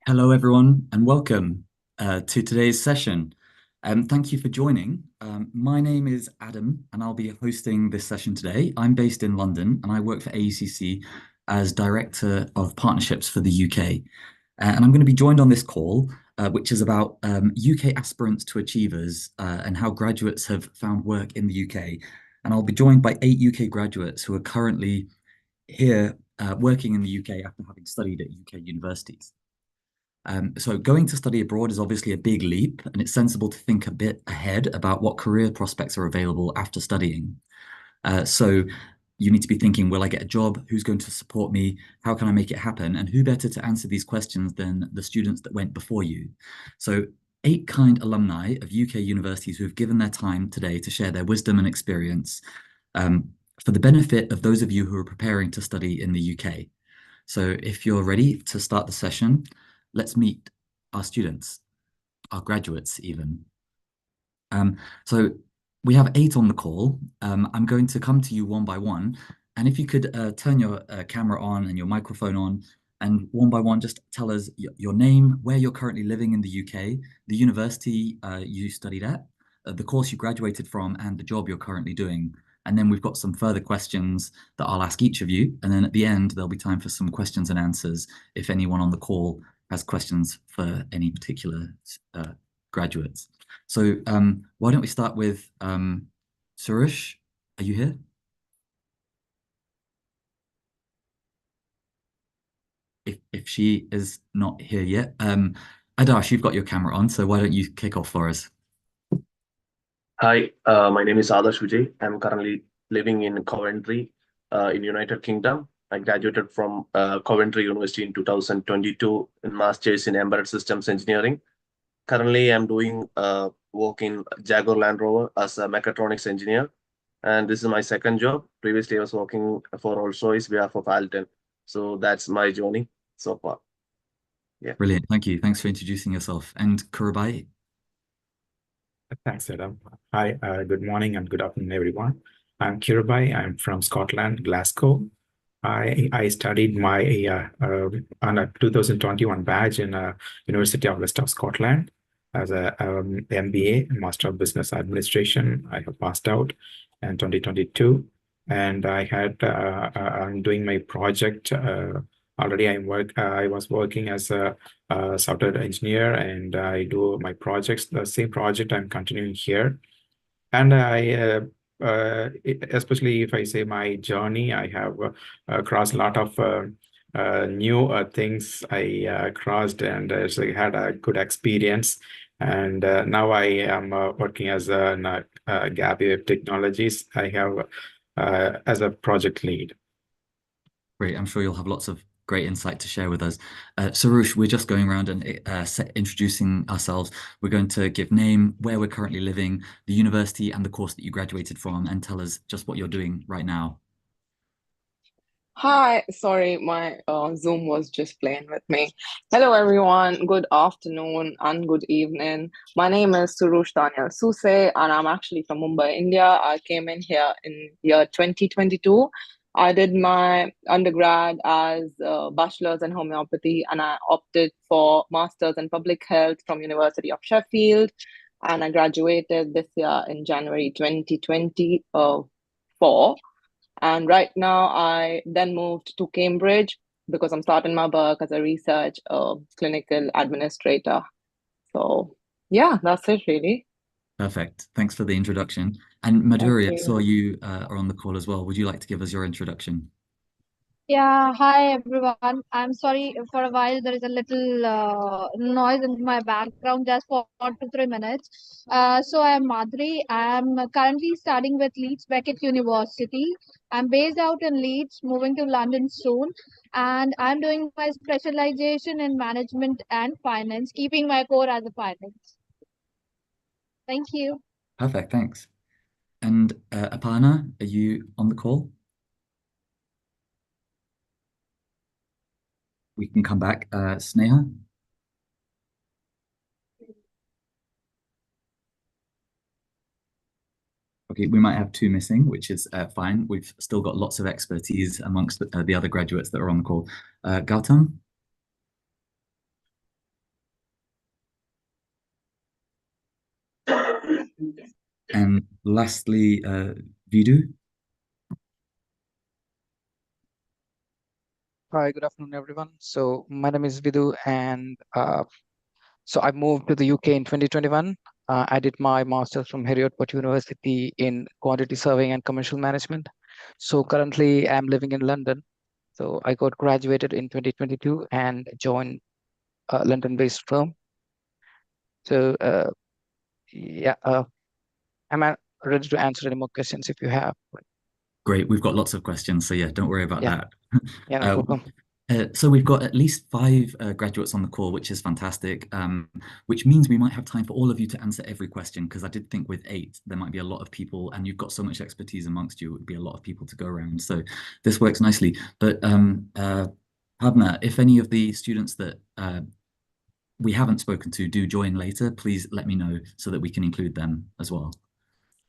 Hello, everyone, and welcome to today's session. Thank you for joining. My name is Adam, and I'll be hosting this session today. I'm based in London, and I work for AECC as Director of Partnerships for the UK. And I'm going to be joined on this call, which is about UK aspirants to achievers and how graduates have found work in the UK. And I'll be joined by 8 UK graduates who are currently here working in the UK after having studied at UK universities. So going to study abroad is obviously a big leap, and it's sensible to think a bit ahead about what career prospects are available after studying. So you need to be thinking, will I get a job? Who's going to support me? How can I make it happen? And who better to answer these questions than the students that went before you? So 8 kind alumni of UK universities who have given their time today to share their wisdom and experience for the benefit of those of you who are preparing to study in the UK. So if you're ready to start the session, let's meet our students, our graduates even. So we have 8 on the call. I'm going to come to you one by one. And if you could turn your camera on and your microphone on, and one by one, just tell us your name, where you're currently living in the UK, the university you studied at, the course you graduated from, and the job you're currently doing. And then we've got some further questions that I'll ask each of you. And then at the end, there'll be time for some questions and answers if anyone on the call has questions for any particular graduates. So why don't we start with Suresh? Are you here? If she is not here yet, Adash, you've got your camera on, so why don't you kick off for us? Hi, my name is Adarsh Vijay. I'm currently living in Coventry, in United Kingdom. I graduated from Coventry University in 2022 in Masters in Embedded Systems Engineering. Currently, I'm doing work in Jaguar Land Rover as a mechatronics engineer, and this is my second job. Previously, I was working for Rolls-Royce behalf of Alton. So that's my journey so far. Yeah. Brilliant, thank you. Thanks for introducing yourself. And Kurabai? Thanks, Adam. Hi, good morning and good afternoon, everyone. I'm Kirabai. I'm from Scotland, Glasgow. I studied my on a 2021 badge in University of West of Scotland as a MBA, Master of Business Administration. I have passed out in 2022, and I'm doing my project. Already, I was working as a software engineer, and I do my projects. The same project I'm continuing here, and especially if I say my journey, I have crossed a lot of new things I crossed, and so I had a good experience. And now I am working as a Gap Web Technologies. I have as a project lead. Great, I'm sure you'll have lots of great insight to share with us. Sarush, we're just going around and introducing ourselves. We're going to give name, where we're currently living, the university and the course that you graduated from, and tell us just what you're doing right now. Hi, sorry, my Zoom was just playing with me. Hello, everyone. Good afternoon and good evening. My name is Surush Daniel Suse, and I'm actually from Mumbai, India. I came in here in year 2022. I did my undergrad as a bachelor's in homeopathy, and I opted for master's in public health from University of Sheffield, and I graduated this year in January 2024. And right now, I then moved to Cambridge because I'm starting my work as a research clinical administrator. So, yeah, that's it really. Perfect. Thanks for the introduction. And Thank Madhuri, I saw you. you are on the call as well. Would you like to give us your introduction? Yeah, hi everyone. I'm sorry for a while there is a little noise in my background just for 2 3 minutes. So I'm Madhuri. I'm currently studying with Leeds Beckett University. I'm based out in Leeds, moving to London soon, and I'm doing my specialization in management and finance, keeping my core as a finance. Thank you. Perfect, thanks. And Aparna, are you on the call? We can come back. Sneha? Okay, we might have 2 missing, which is fine. We've still got lots of expertise amongst the other graduates that are on the call. Gautam? And lastly, Vidu. Hi, good afternoon, everyone. So my name is Vidu, and so I moved to the UK in 2021. I did my master's from Heriot-Watt University in quantity surveying and commercial management. So currently, I'm living in London. So I got graduated in 2022 and joined a London-based firm. So yeah, I'm ready to answer any more questions if you have. Great, we've got lots of questions, so yeah, don't worry about Yeah, that. yeah, no problem. So we've got at least 5 graduates on the call, which is fantastic, which means we might have time for all of you to answer every question, because I did think with 8, there might be a lot of people, and you've got so much expertise amongst you, it would be a lot of people to go around. So this works nicely. But Pavna, if any of the students that we haven't spoken to do join later, please let me know so that we can include them as well.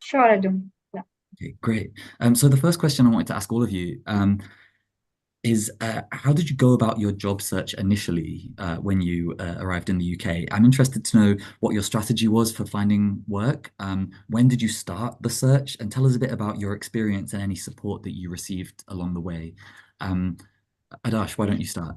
Sure, I do. Yeah. Okay, great. So the first question I wanted to ask all of you is how did you go about your job search initially when you arrived in the UK? I'm interested to know what your strategy was for finding work. When did you start the search? And tell us a bit about your experience and any support that you received along the way. Adash, why don't you start?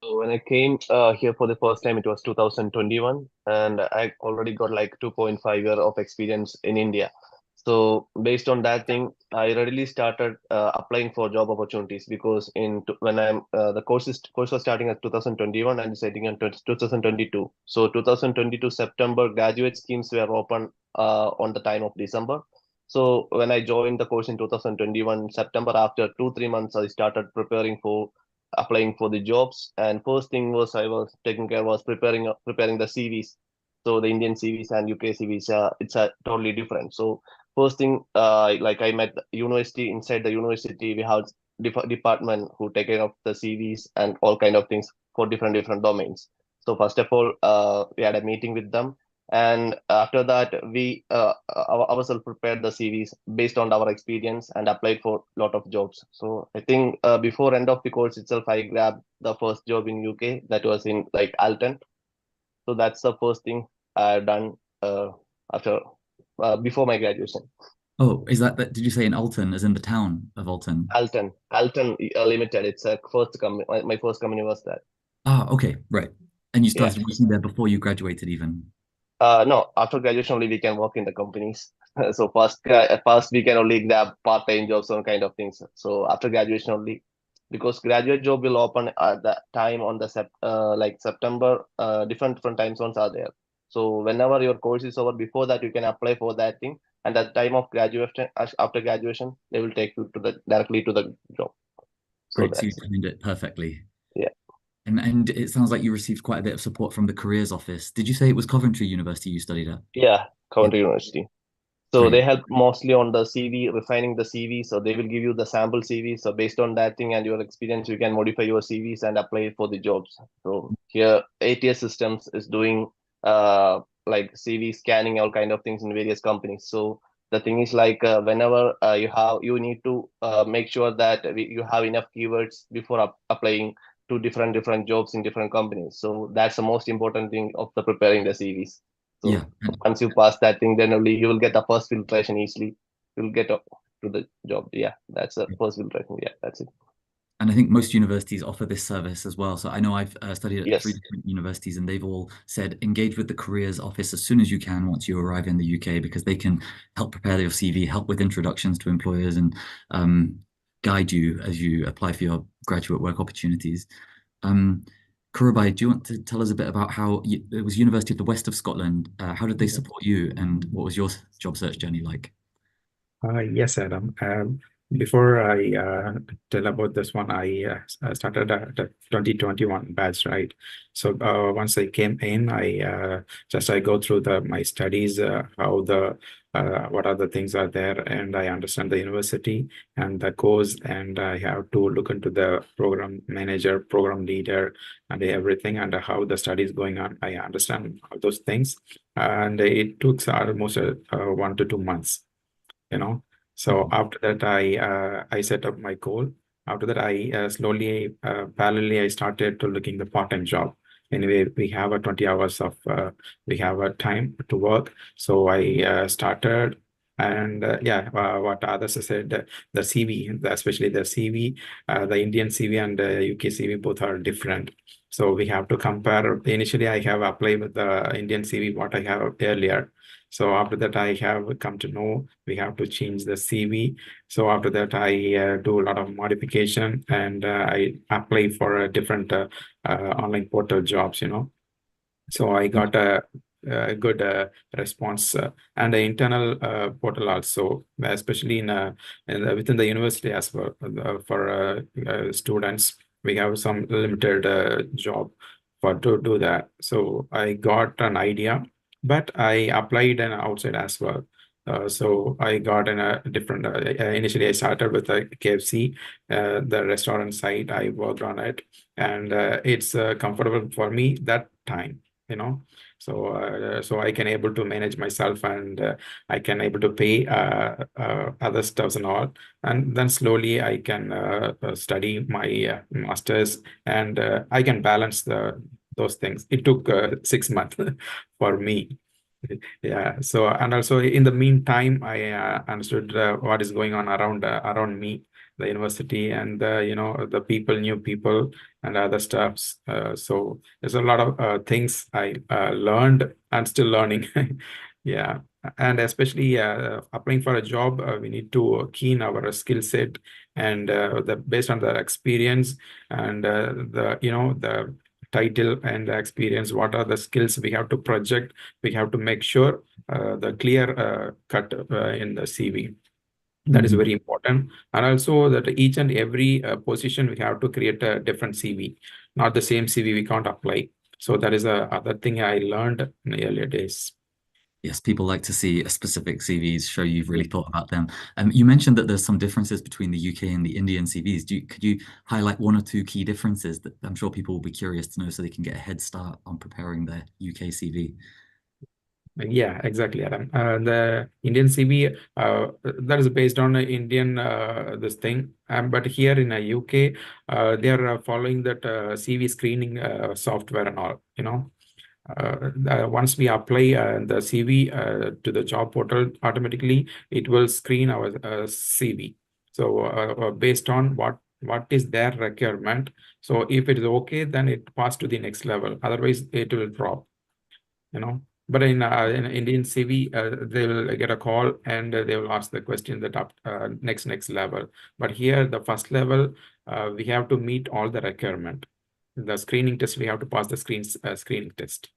So when I came here for the first time, it was 2021, and I already got like 2.5 year of experience in India. So based on that thing, I readily started applying for job opportunities, because when I'm the course was starting at 2021 and deciding in 2022. So 2022 September, graduate schemes were open on the time of December. So when I joined the course in 2021 September, after 2-3 months, I started preparing for applying for the jobs. And first thing was I was taking care was preparing the CVs. So the Indian CVs and UK CVs, it's totally different. So first thing, like I met the university. Inside the university, we have department who take care of the CVs and all kind of things for different domains. So first of all, we had a meeting with them, and after that, we ourselves prepared the CVs based on our experience and applied for a lot of jobs. So I think before end of the course itself, I grabbed the first job in UK, that was in like Alton. So that's the first thing I've done after before my graduation. Oh, is that did you say in Alton, as in the town of Alton? Alton Limited. It's a first company. My first company was that. Ah, okay, right. And you Yeah. started working there before you graduated even? No, after graduation only we can work in the companies. So first we can only grab part-time jobs and kind of things. So after graduation only, because graduate job will open at the time on the like September. Different time zones are there. So whenever your course is over, before that you can apply for that thing. And at the time of graduation, after graduation, they will take you to directly to the job. So Great, so you that's timed it perfectly. Yeah. And it sounds like you received quite a bit of support from the careers office. Did you say it was Coventry University you studied at? Yeah, Coventry University. So Great. they help mostly on the CV, refining the CV. So they will give you the sample CV. So based on that thing and your experience, you can modify your CVs and apply for the jobs. So here, ATS Systems is doing like CV scanning, all kind of things in various companies. So the thing is like whenever you need to make sure that you have enough keywords before applying to different jobs in different companies. So that's the most important thing of the preparing the CVs. So Yeah. once you pass that thing, then only you will get the first filtration easily. You'll get up to the job. Yeah, that's the first filtration. Yeah, that's it. And I think most universities offer this service as well. So I know I've studied at Yes. 3 different universities, and they've all said engage with the careers office as soon as you can once you arrive in the UK, because they can help prepare your CV, help with introductions to employers, and guide you as you apply for your graduate work opportunities. Kurabai, do you want to tell us a bit about how it was University of the West of Scotland? How did they support you, and what was your job search journey like? Yes, Adam. Before I tell about this one, I started at the 2021 batch, right? So once I came in, I go through my studies, what are the things are there, and I understand the university and the course, and I have to look into the program manager, program leader, and everything, and how the study is going on. I understand all those things, and it took almost 1 to 2 months. So after that, I set up my goal. After that, I slowly, parallelly, I started to looking the part-time job. anyway, we have a 20 hours of we have a time to work. So I started. And what others said, the CV, especially the CV, the Indian CV and UK CV, both are different. So we have to compare. Initially, I have applied with the Indian CV, what I have earlier. So after that, I have come to know we have to change the CV. So after that, I do a lot of modification, and I apply for a different online portal jobs, So I got a good response and the internal portal also, especially within the university as well. For students, we have some limited job to do that. So I got an idea, but I applied an outside as well. So I got in a different. Initially, I started with a KFC, the restaurant side. I worked on it, and it's comfortable for me that time. So I can able to manage myself, and I can able to pay other stuffs and all, and then slowly I can study my masters, and I can balance those things. It took 6 months for me. Yeah. So, and also in the meantime, I understood what is going on around me, the university, and the people, new people, and other stuffs. So there's a lot of things I learned and still learning. Yeah. And especially applying for a job, we need to keen our skill set, and based on the experience and the title and the experience, what are the skills we have to project. We have to make sure the clear cut in the CV. That is very important. And also that each and every position, we have to create a different CV. Not the same CV we can't apply. So that is the other thing I learned in the earlier days. Yes, people like to see specific CVs show you've really thought about them. You mentioned that there's some differences between the UK and the Indian CVs. Could you highlight one or two key differences that I'm sure people will be curious to know so they can get a head start on preparing their UK CV? Yeah, exactly, Adam. The Indian CV that is based on Indian this thing, but here in the UK, they are following that CV screening software and all. Once we apply the CV to the job portal, automatically it will screen our CV. So based on what is their requirement. So if it is okay, then it pass to the next level. Otherwise, it will drop. But in Indian CV, they will get a call, and they will ask the question that up next level. But here, the first level, we have to meet all the requirement. The screening test, we have to pass the screening test.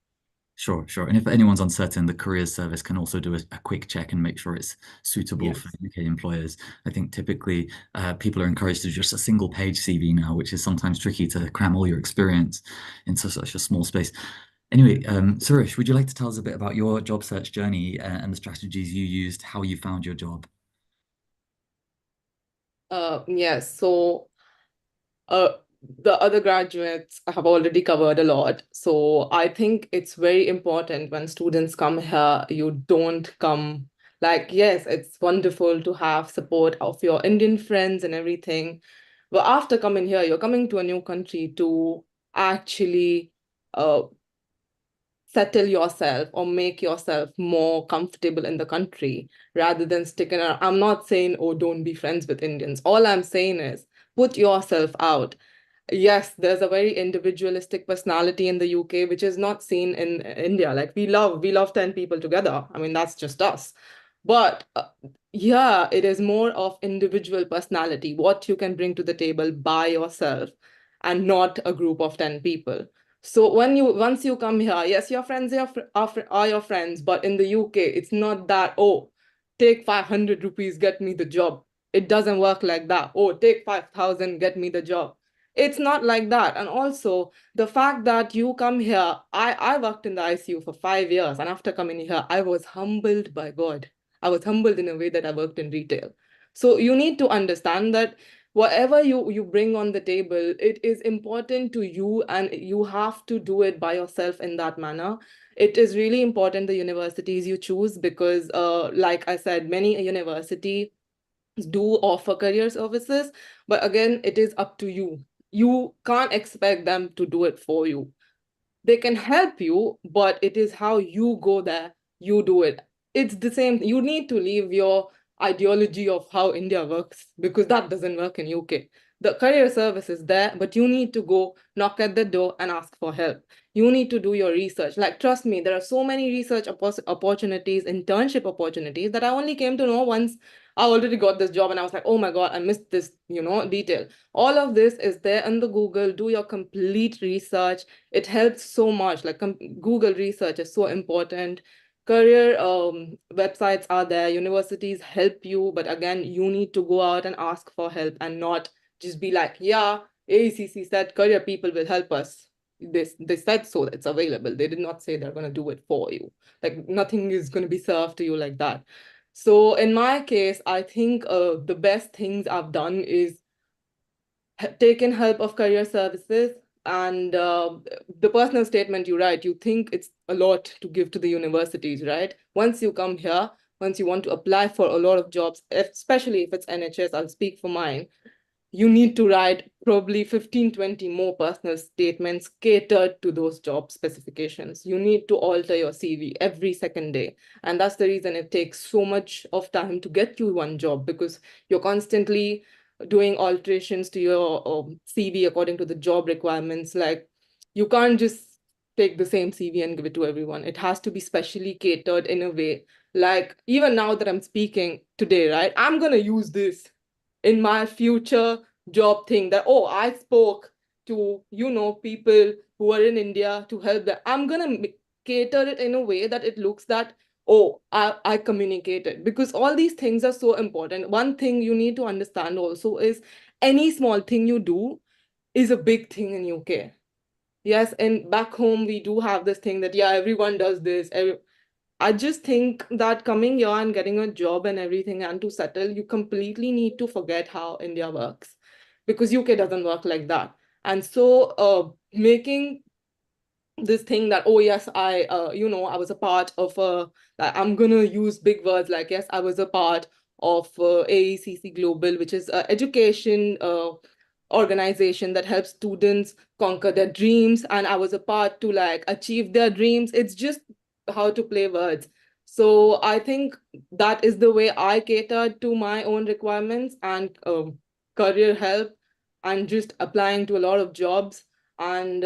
Sure. And if anyone's uncertain, the careers service can also do a quick check and make sure it's suitable for UK employers. I think typically people are encouraged to do just a single page CV now, which is sometimes tricky to cram all your experience into such a small space. Anyway, Suresh, would you like to tell us a bit about your job search journey and the strategies you used, how you found your job? Yes. So the other graduates have already covered a lot. So I think it's very important when students come here, you don't come like, yes, it's wonderful to have support of your Indian friends and everything. But after coming here, you're coming to a new country to actually settle yourself or make yourself more comfortable in the country rather than sticking around. I'm not saying, oh, don't be friends with Indians. All I'm saying is put yourself out. Yes, there's a very individualistic personality in the UK, which is not seen in India. Like we love 10 people together. I mean, that's just us. But yeah, it is more of individual personality, what you can bring to the table by yourself and not a group of 10 people. So once you come here, yes, your friends are your friends, but in the UK, it's not that, oh, take 500 rupees, get me the job. It doesn't work like that. Oh, take 5,000, get me the job. It's not like that. And also the fact that you come here, I worked in the ICU for 5 years, and after coming here, I was humbled by God. I was humbled in a way that I worked in retail. So you need to understand that whatever you bring on the table, it is important to you, and you have to do it by yourself in that manner. It is really important the universities you choose, because like I said, many universities do offer career services, but again, it is up to you. You can't expect them to do it for you. they can help you, but it is how you go there, you do it. It's the same. You need to leave your ideology of how India works, because that doesn't work in UK. The career service is there, but you need to go knock at the door and ask for help. You need to do your research. Like, trust me, there are so many research opportunities, internship opportunities that I only came to know once I already got this job and I was like, oh my God, I missed this, detail. All of this is there on the Google. Do your complete research. It helps so much. Like, Google research is so important. Career websites are there. Universities help you, but again, you need to go out and ask for help and not just be like, yeah, AECC said career people will help us. They said so, it's available. They did not say they're going to do it for you. Like, nothing is going to be served to you like that. So in my case, I think the best things I've done is taken help of career services. And the personal statement you write, you think it's a lot to give to the universities, right? Once you come here, once you want to apply for a lot of jobs, especially if it's NHS, I'll speak for mine, you need to write probably 15, 20 more personal statements catered to those job specifications. You need to alter your CV every second day. And that's the reason it takes so much of time to get you one job, because you're constantly doing alterations to your CV according to the job requirements. Like, you can't just take the same CV and give it to everyone. It has to be specially catered in a way. Like, even now that I'm speaking today, right, I'm going to use this in my future job thing, that, oh, I spoke to, people who are in India to help them. I'm going to cater it in a way that it looks that, oh, I communicated, because all these things are so important. One thing you need to understand also is any small thing you do is a big thing in UK. Yes, and back home, we do have this thing that, yeah, everyone does this. I just think that coming here and getting a job and everything and to settle, you completely need to forget how India works, because UK doesn't work like that. And so making this thing that, oh, yes, I was a part of I'm going to use big words like, yes, I was a part of AECC Global, which is education organization that helps students conquer their dreams. And I was a part to like achieve their dreams. It's just how to play words. So I think that is the way I catered to my own requirements and career help, and just applying to a lot of jobs and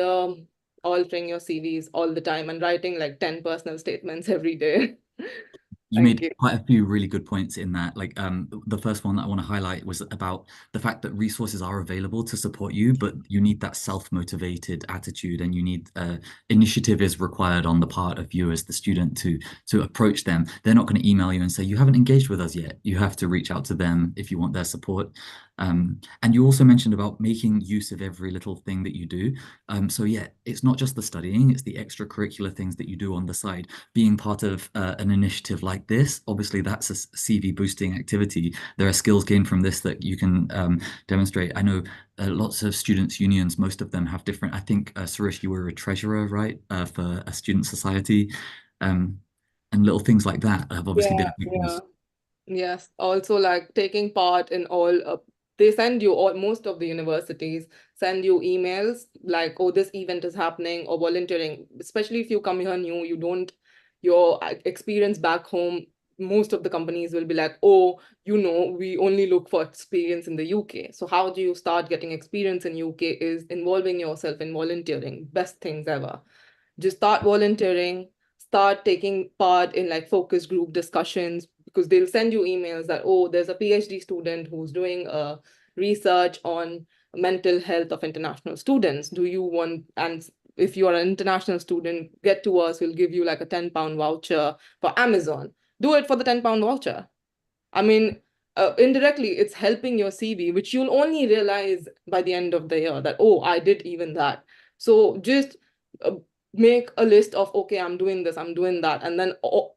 altering your CVs all the time and writing like 10 personal statements every day. You made quite a few really good points in that. Like the first one that I want to highlight was about the fact that resources are available to support you, but you need that self-motivated attitude, and you need initiative is required on the part of you as the student to approach them. They're not going to email you and say, you haven't engaged with us yet. You have to reach out to them if you want their support. And you also mentioned about making use of every little thing that you do. So yeah, it's not just the studying, it's the extracurricular things that you do on the side. Being part of an initiative like this, obviously that's a CV boosting activity. There are skills gained from this that you can demonstrate. I know lots of students' unions, most of them have different, I think, Suresh, you were a treasurer, right, for a student society. And little things like that have obviously been a big boost. Yes, also like taking part in all, they send you, all most of the universities send you emails like, oh, this event is happening, or volunteering, especially if you come here new, you don't, your experience back home, most of the companies will be like, oh, we only look for experience in the UK. So how do you start getting experience in UK is involving yourself in volunteering. Best things ever. Just start volunteering, start taking part in like focus group discussions, because they'll send you emails that, oh, there's a PhD student who's doing research on mental health of international students. Do you want, and if you are an international student, get to us, we'll give you like a £10 voucher for Amazon. Do it for the £10 voucher. I mean, indirectly, it's helping your CV, which you'll only realize by the end of the year that, oh, I did even that. So just make a list of, okay, I'm doing this, I'm doing that, and then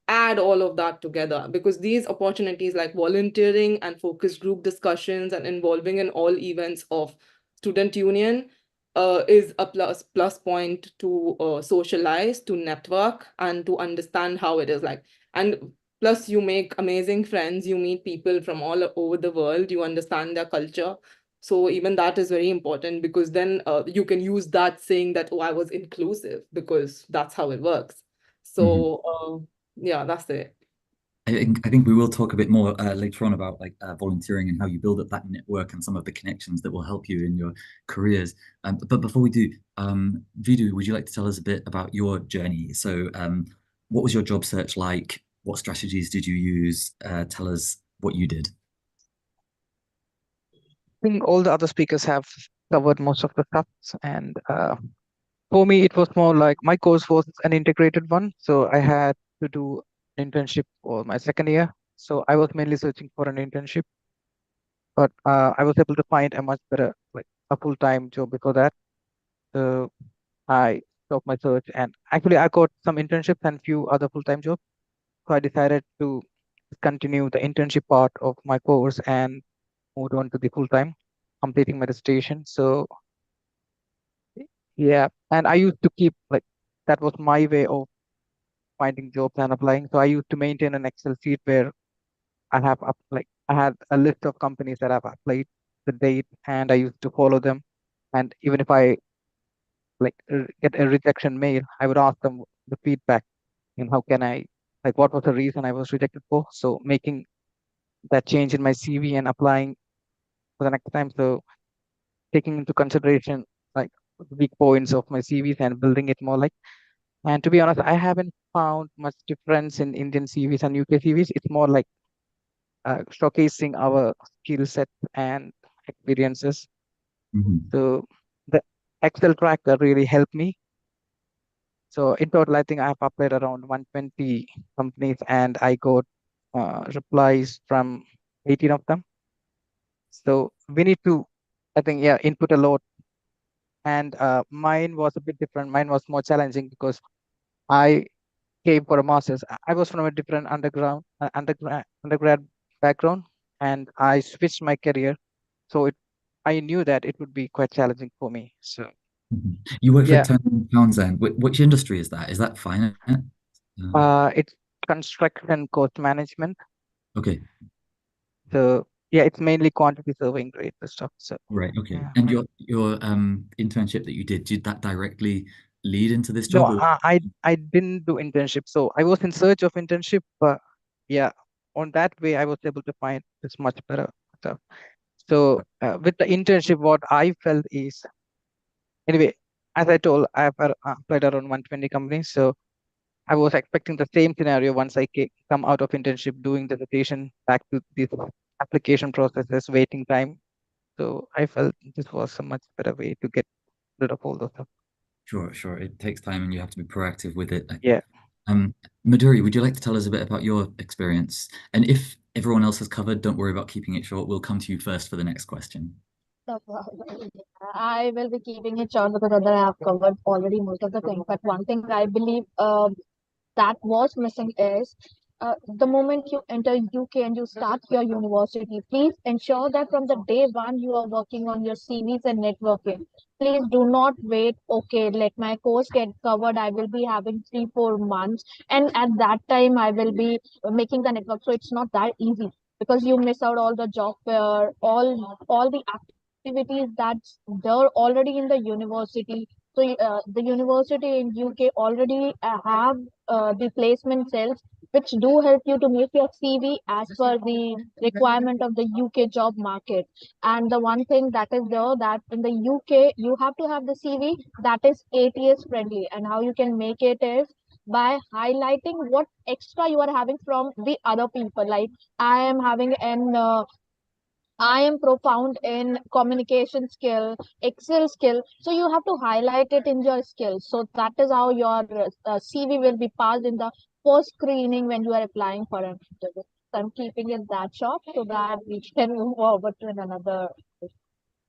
add all of that together, because these opportunities like volunteering and focus group discussions and involving in all events of student union is a plus point to socialize, to network, and to understand how it is like. And plus, you make amazing friends, you meet people from all over the world, you understand their culture. So even that is very important, because then you can use that saying that, oh, I was inclusive, because that's how it works. So yeah, that's it. I think we will talk a bit more later on about like volunteering and how you build up that network and some of the connections that will help you in your careers. But before we do, Vidu, would you like to tell us a bit about your journey? So what was your job search like? What strategies did you use? Tell us what you did. I think all the other speakers have covered most of the stuff, and for me, it was more like my course was an integrated one, so I had to do an internship for my second year. So I was mainly searching for an internship, but I was able to find a much better, like a full-time job before that. So I stopped my search, and actually I got some internships and few other full-time jobs. So I decided to continue the internship part of my course and moved on to the full-time, completing my dissertation. So yeah, and I used to keep like that was my way of finding jobs and applying. So I used to maintain an Excel sheet where I had a list of companies that I've applied, the date, and I used to follow them. And even if I get a rejection mail, I would ask them the feedback and how can I what was the reason I was rejected for. So making that change in my CV and applying for the next time. So taking into consideration like weak points of my CVs and building it more like. And to be honest, I haven't found much difference in Indian CVs and UK CVs. It's more like showcasing our skill set and experiences. So the Excel tracker really helped me. So in total, I think I have applied around 120 companies and I got replies from 18 of them. So we need to, I think, yeah, input a lot. And mine was a bit different. Mine was more challenging because I came for a master's. I was from a different undergrad background, and I switched my career. So I knew that it would be quite challenging for me. So You work for yeah, Turner & Townsend. Which industry is that? Is that finance? it's construction cost management. Okay. So yeah, it's mainly quantity surveying grade stuff. So Right. Okay. yeah. And your internship that you did that directly lead into this No, job, or? I didn't do internship. So I was in search of internship, but yeah, on that way I was able to find this much better stuff. So with the internship, what I felt is anyway, as I told, I have applied around 120 companies. So I was expecting the same scenario once I come out of internship, doing the rotation back to these application processes, waiting time. So I felt this was a much better way to get rid of all those stuff. Sure. It takes time and you have to be proactive with it, I think. Yeah. Madhuri, would you like to tell us a bit about your experience? And if everyone else has covered, don't worry about keeping it short. We'll come to you first for the next question. No problem. I will be keeping it short because other I have covered already most of the things. But one thing I believe that was missing is the moment you enter UK and you start your university, please ensure that from the day one you are working on your CVs and networking. Please do not wait. Okay, let my course get covered. I will be having 3-4 months, and at that time I will be making the network. So it's not that easy because you miss out all the job fair, all the activities that's there already in the university. So the university in UK already have the placement cells which do help you to make your CV as per the requirement of the UK job market. And the one thing that is there that in the UK you have to have the CV that is ATS friendly, and how you can make it is by highlighting what extra you are having from the other people. Like I am having an I am profound in communication skill, Excel skill. So you have to highlight it in your skills. So that is how your CV will be passed in the post screening when you are applying for an interview. So I'm keeping it that short so that we can move forward to another.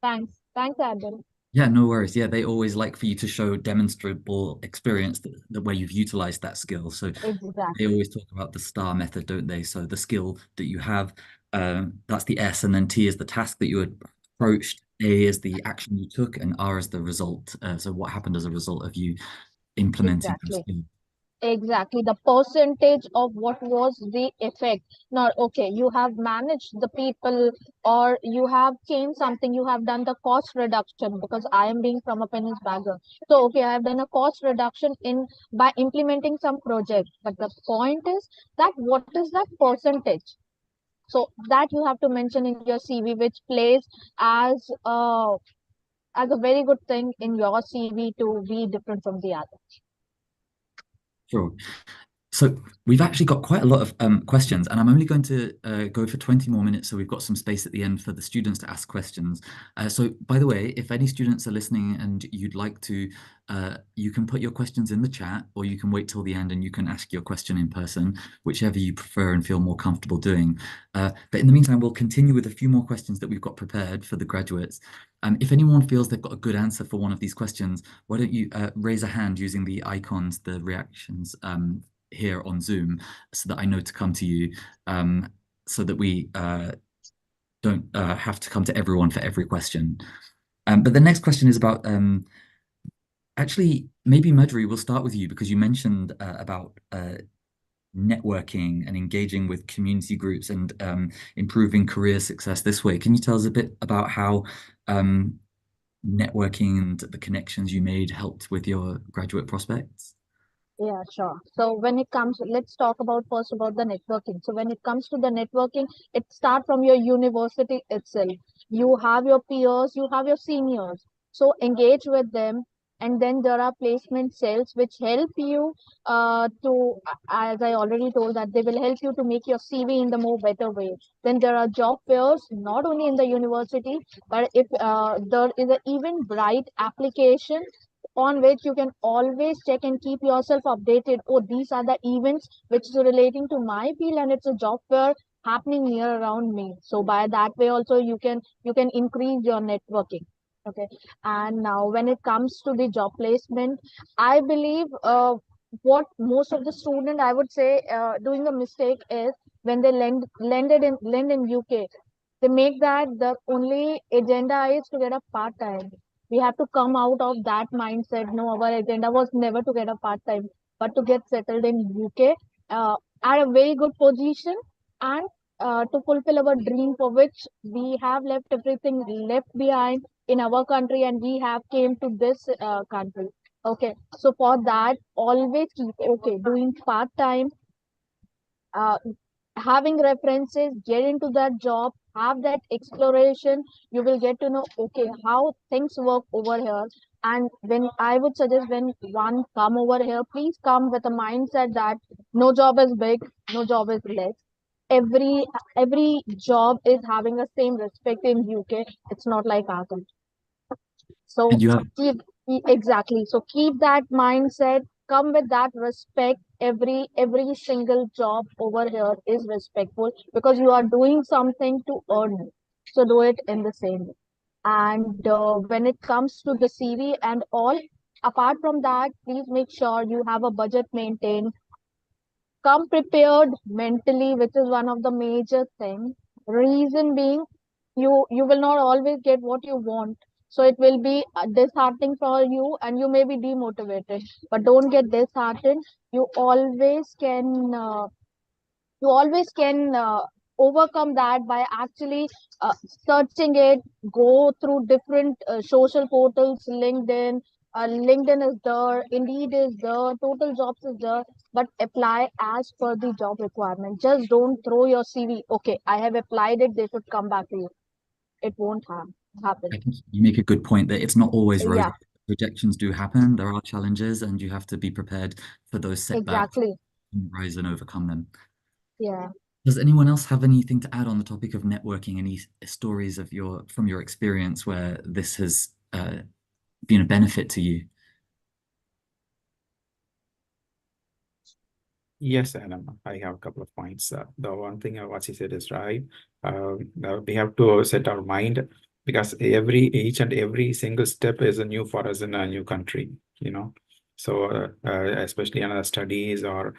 Thanks. Thanks, Adam. Yeah, no worries. Yeah, they always like for you to show demonstrable experience that where you've utilized that skill. So they Exactly. always talk about the STAR method, don't they? So the skill that you have, that's the S, and then T is the task that you approached, A is the action you took, and R is the result. So what happened as a result of you implementing those Exactly. skills. Exactly, the percentage of what was the effect. Now, okay, you have managed the people, or you have changed something, you have done the cost reduction, because I am being from a finance background. So, okay, I have done a cost reduction in by implementing some project. But the point is that what is that percentage? So that you have to mention in your CV, which plays as a very good thing in your CV to be different from the others. Sure. So we've actually got quite a lot of questions, and I'm only going to go for 20 more minutes, so we've got some space at the end for the students to ask questions. So by the way, if any students are listening and you'd like to, you can put your questions in the chat, or you can wait till the end and you can ask your question in person, whichever you prefer and feel more comfortable doing. But in the meantime, we'll continue with a few more questions that we've got prepared for the graduates. If anyone feels they've got a good answer for one of these questions, why don't you raise a hand using the icons, the reactions here on Zoom, so that I know to come to you, so that we don't have to come to everyone for every question. But the next question is about, actually, maybe Madhuri, we'll start with you, because you mentioned about networking and engaging with community groups and improving career success this way. Can you tell us a bit about how networking and the connections you made helped with your graduate prospects? Yeah, sure. So when it comes, let's talk about first about the networking. So when it comes to the networking, it starts from your university itself. You have your peers, you have your seniors. So engage with them. And then there are placement cells which help you as I already told, that they will help you to make your CV in the more better way. Then there are job fairs, not only in the university, but if there is an even bright application on which you can always check and keep yourself updated. Oh, these are the events which is relating to my field, and it's a job fair happening near around me. So by that way also you can increase your networking. Okay. And now when it comes to the job placement, I believe what most of the student, I would say, doing a mistake is when they lend in UK, they make that the only agenda is to get a part time. We have to come out of that mindset. No, our agenda was never to get a part time, but to get settled in UK at a very good position, and to fulfill our dream, for which we have left everything left behind in our country, and we have came to this country. Okay, so for that, always keep doing part time, uh, having references, get into that job, have that exploration. You will get to know, okay, how things work over here. And when I would suggest, when one come over here, please come with a mindset that no job is big, no job is less. Every job is having the same respect in UK. It's not like our country. So And you have exactly. So keep that mindset. Come with that respect. Every single job over here is respectful, because you are doing something to earn it. So do it in the same way. And when it comes to the CV and all, apart from that, please make sure you have a budget maintained. Come prepared mentally, which is one of the major things. Reason being, you will not always get what you want, so it will be disheartening for you, and you may be demotivated. But don't get disheartened. You always can overcome that by actually searching it. Go through different social portals. LinkedIn is there, Indeed is there, Total Jobs is there. But apply as per the job requirement. Just don't throw your CV. Okay, I have applied it, they should come back to you. It won't happen. I think you make a good point that it's not always rosy. Yeah, Rejections do happen. There are challenges, and you have to be prepared for those setbacks exactly. and rise and overcome them. Yeah. Does anyone else have anything to add on the topic of networking? Any stories from your experience where this has been a benefit to you? Yes, Adam, I have a couple of points. The one thing what she said is right. We have to set our mind, because each and every single step is a new for us in a new country, So especially in studies or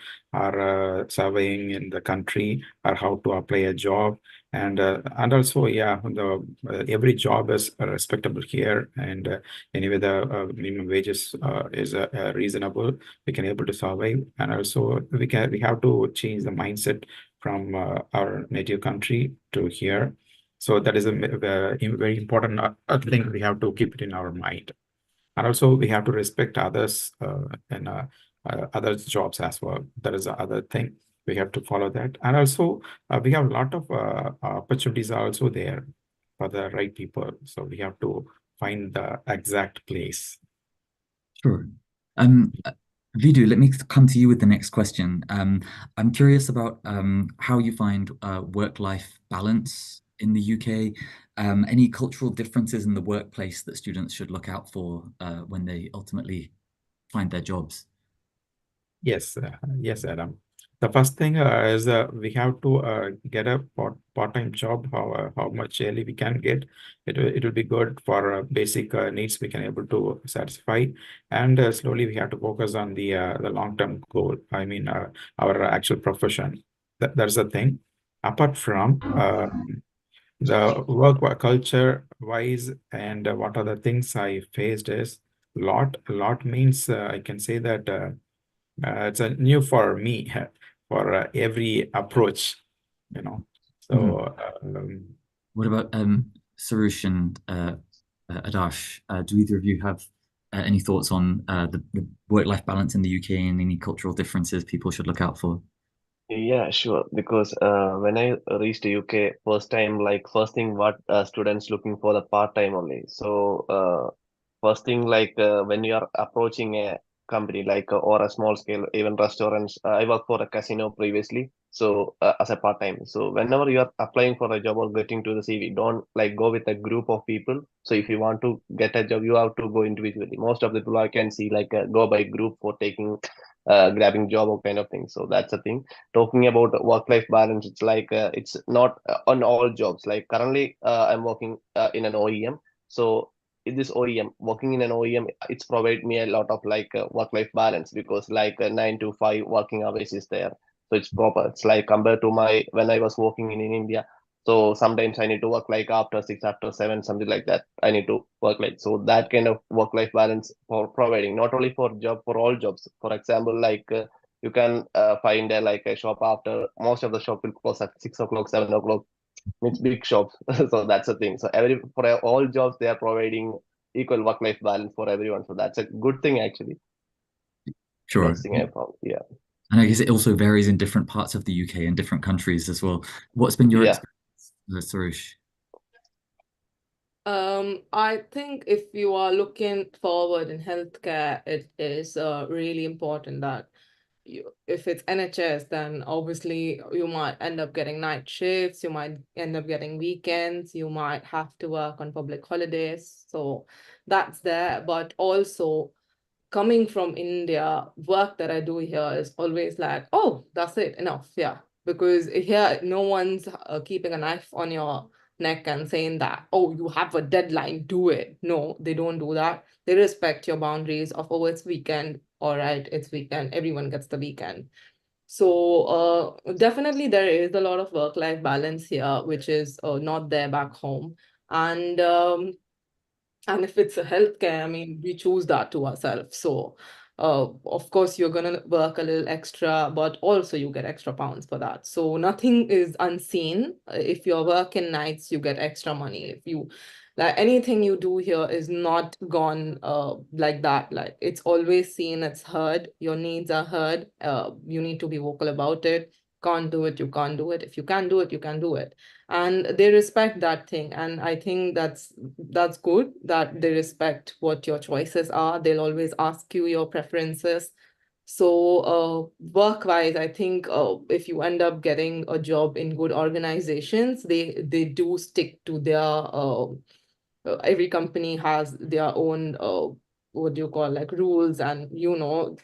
surveying in the country, or how to apply a job, and also every job is respectable here, and anyway the minimum wages is reasonable. We can able to survive, and also we have to change the mindset from our native country to here. So that is a very important thing we have to keep it in our mind. And also we have to respect others and others' jobs as well. That is the other thing. We have to follow that. And also we have a lot of opportunities are also there for the right people. So we have to find the exact place. Sure. Vidu, let me come to you with the next question. I'm curious about how you find work-life balance in the UK. Any cultural differences in the workplace that students should look out for when they ultimately find their jobs? Yes, yes, Adam. The first thing is we have to get a part-time job. How much yearly we can get, it will be good for basic needs we can able to satisfy, and slowly we have to focus on the long-term goal. I mean, our actual profession. That's the thing. Apart from the work culture wise, and what are the things I faced is lot means I can say that. It's a new for me for every approach, you know. So what about Sarush and Adarsh? Do either of you have any thoughts on the work-life balance in the UK and any cultural differences people should look out for? Yeah, sure. Because when I reached UK first time, like first thing, what students looking for the part time only. So first thing, like when you are approaching a company like or a small scale, even restaurants. I worked for a casino previously, so as a part time. So whenever you are applying for a job or getting to the CV, don't like go with a group of people. So if you want to get a job, you have to go individually. Most of the people I can see like go by group for taking grabbing job or kind of thing. So that's a thing. Talking about work-life balance, it's like it's not on all jobs. Like currently, I'm working in an OEM. So in this OEM, working in an OEM, it's provided me a lot of like work-life balance because like 9 to 5 working hours is there. So it's proper. It's like compared to my when I was working in India. So sometimes I need to work like after 6, after 7, something like that. I need to work like so that kind of work-life balance for providing not only for job for all jobs. For example, like you can find like a shop after most of the shop will close at 6 o'clock, 7 o'clock. It's big shops, so that's the thing. So every for all jobs they are providing equal work-life balance for everyone. So that's a good thing actually. Sure. That's the thing I found. Yeah. And I guess it also varies in different parts of the UK and different countries as well. What's been your Yeah. experience, Sarush? I think if you are looking forward in healthcare, it is really important that if it's NHS, then obviously you might end up getting night shifts, you might end up getting weekends, you might have to work on public holidays. So that's there. But also coming from India, work that I do here is always like, oh, that's it, enough. Yeah. Because here, no one's keeping a knife on your neck and saying that, oh, you have a deadline, do it. No, they don't do that. They respect your boundaries of, oh, it's weekend. All right, it's weekend. Everyone gets the weekend. So definitely there is a lot of work-life balance here, which is not there back home. And if it's a healthcare, I mean, we choose that to ourselves. So, of course, you're going to work a little extra, but also you get extra pounds for that. So nothing is unseen. If you're working nights, you get extra money. If you, like anything you do here is not gone like that. Like it's always seen, it's heard. Your needs are heard. You need to be vocal about it. Can't do it, you can't do it. If you can do it, you can do it. And they respect that thing, and I think that's good that they respect what your choices are. They'll always ask you your preferences. So work wise, I think if you end up getting a job in good organizations, they do stick to their every company has their own what do you call, like rules, and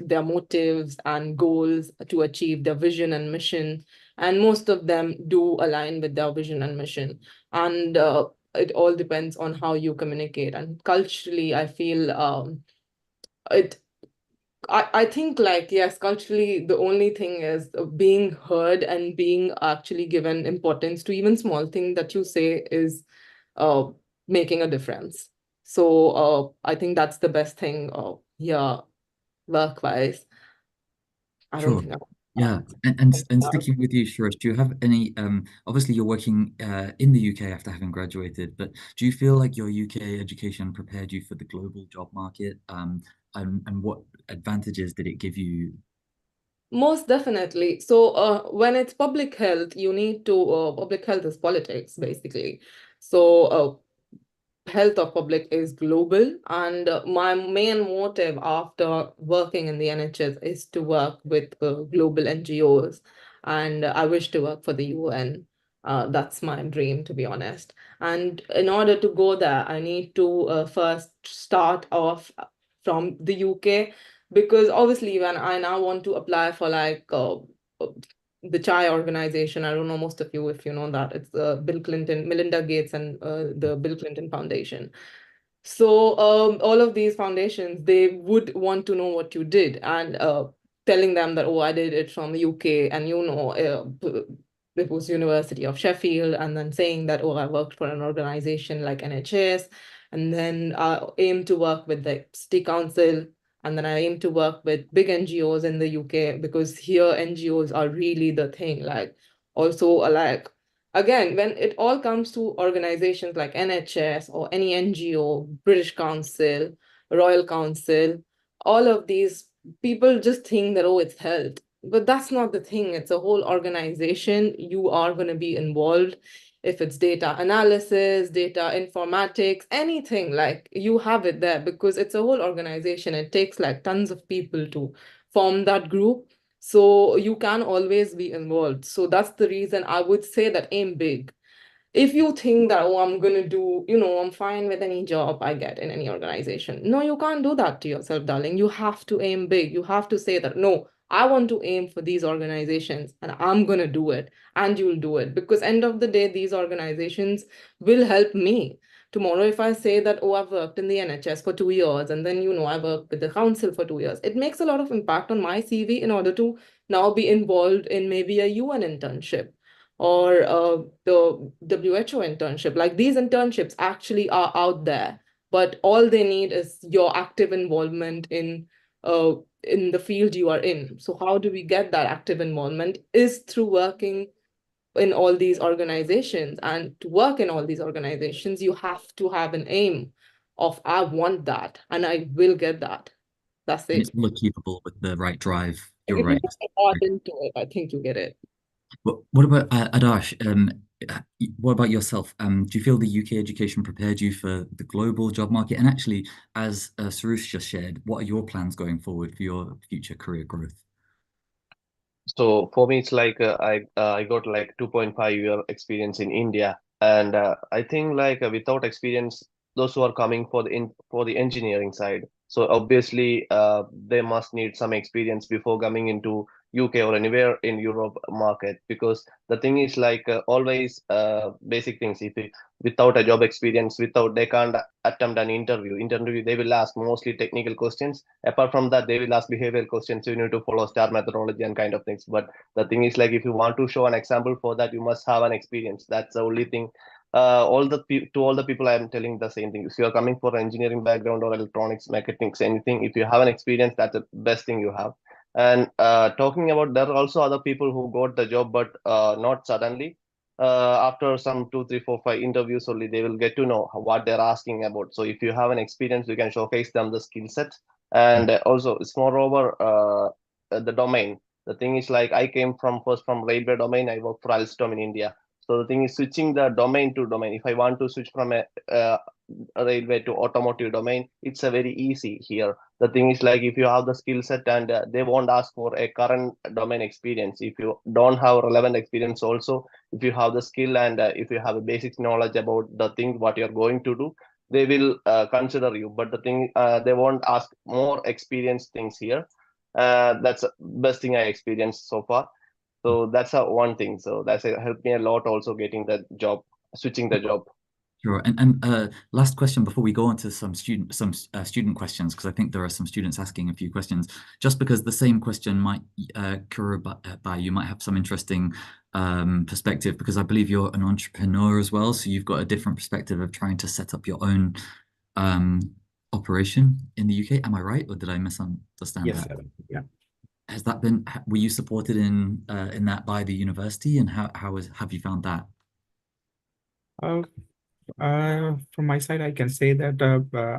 their motives and goals to achieve their vision and mission, and most of them do align with their vision and mission. And it all depends on how you communicate. And culturally, I feel it I think like, yes, culturally, the only thing is being heard and being actually given importance to even small thing that you say is making a difference. So I think that's the best thing, yeah, work-wise. I don't Sure. think Yeah. And sticking with you, Suresh, do you have any, obviously you're working in the UK after having graduated, but do you feel like your UK education prepared you for the global job market? And what advantages did it give you? most definitely. So when it's public health, you need to, public health is politics, basically. So health of public is global, and my main motive after working in the NHS is to work with global NGOs, and I wish to work for the UN. That's my dream, to be honest. And in order to go there, I need to first start off from the UK, because obviously when I now want to apply for like the Chai organization. I don't know most of you if you know that. It's Bill Clinton, Melinda Gates, and the Bill Clinton Foundation. So all of these foundations, they would want to know what you did, and telling them that, oh, I did it from the UK, and it was University of Sheffield, and then saying that, oh, I worked for an organization like NHS, and then I aim to work with the City Council, and then I aim to work with big NGOs in the UK, because here NGOs are really the thing. Like, also like, again, when it all comes to organizations like NHS or any NGO, British Council, Royal Council, all of these people just think that, oh, it's health. But that's not the thing. It's a whole organization. You are going to be involved. If it's data analysis, data informatics, anything, like you have it there, because it's a whole organization. It takes like tons of people to form that group. So you can always be involved. So that's the reason I would say that aim big. If you think that, oh, I'm going to do, I'm fine with any job I get in any organization. No, you can't do that to yourself, darling. You have to aim big. You have to say that, no, I want to aim for these organizations and I'm going to do it, and you'll do it, because end of the day, these organizations will help me. Tomorrow, if I say that, oh, I've worked in the NHS for 2 years, and then, I worked with the council for 2 years, it makes a lot of impact on my CV in order to now be involved in maybe a UN internship or the WHO internship. Like, these internships actually are out there, but all they need is your active involvement in the field you are in. So how do we get that active involvement is through working in all these organizations. And to work in all these organizations, you have to have an aim of, I want that and I will get that. That's And it's it. all achievable with the right drive. Like, You're if you right. put a heart into it, I think you get it. What about Adarsh? What about yourself? Do you feel the UK education prepared you for the global job market? And actually, as Sarush just shared, what are your plans going forward for your future career growth? So for me, it's like I got like 2.5 year experience in India, and I think like without experience, those who are coming for the engineering side, so obviously they must need some experience before coming into UK or anywhere in Europe market, because the thing is like always basic things. If without a job experience, without they can't attempt an interview they will ask mostly technical questions. Apart from that, they will ask behavioral questions. You need to follow star methodology and kind of things. But the thing is like, if you want to show an example for that, you must have an experience. That's the only thing. To all the people, I am telling the same thing. If you are coming for engineering background or electronics, mechanics, anything, if you have an experience, that's the best thing you have. And talking about, there are also other people who got the job, but not suddenly. After some 2, 3, 4, 5 interviews only, they will get to know what they're asking about. So if you have an experience, you can showcase them the skill set. And also, it's moreover the domain. The thing is like, I came first from railway domain. I work for Alstom in India. So the thing is switching the domain to domain. If I want to switch from a railway to automotive domain, it's a very easy here. The thing is like, if you have the skill set, and they won't ask for a current domain experience. If you don't have relevant experience also, if you have the skill, and if you have a basic knowledge about the thing what you're going to do, they will consider you. But the thing, they won't ask more experienced things here. That's the best thing I experienced so far. So that's one thing. So that's helped me a lot also getting the job, switching the job. Sure. And last question before we go on to some student questions, because I think there are some students asking a few questions. Just because the same question might by you might have some interesting perspective, because I believe you're an entrepreneur as well, so you've got a different perspective of trying to set up your own operation in the UK. Am I right, or did I misunderstand Yes, that? yeah. Has that been? Were you supported in that by the university, and have you found that? From my side, I can say that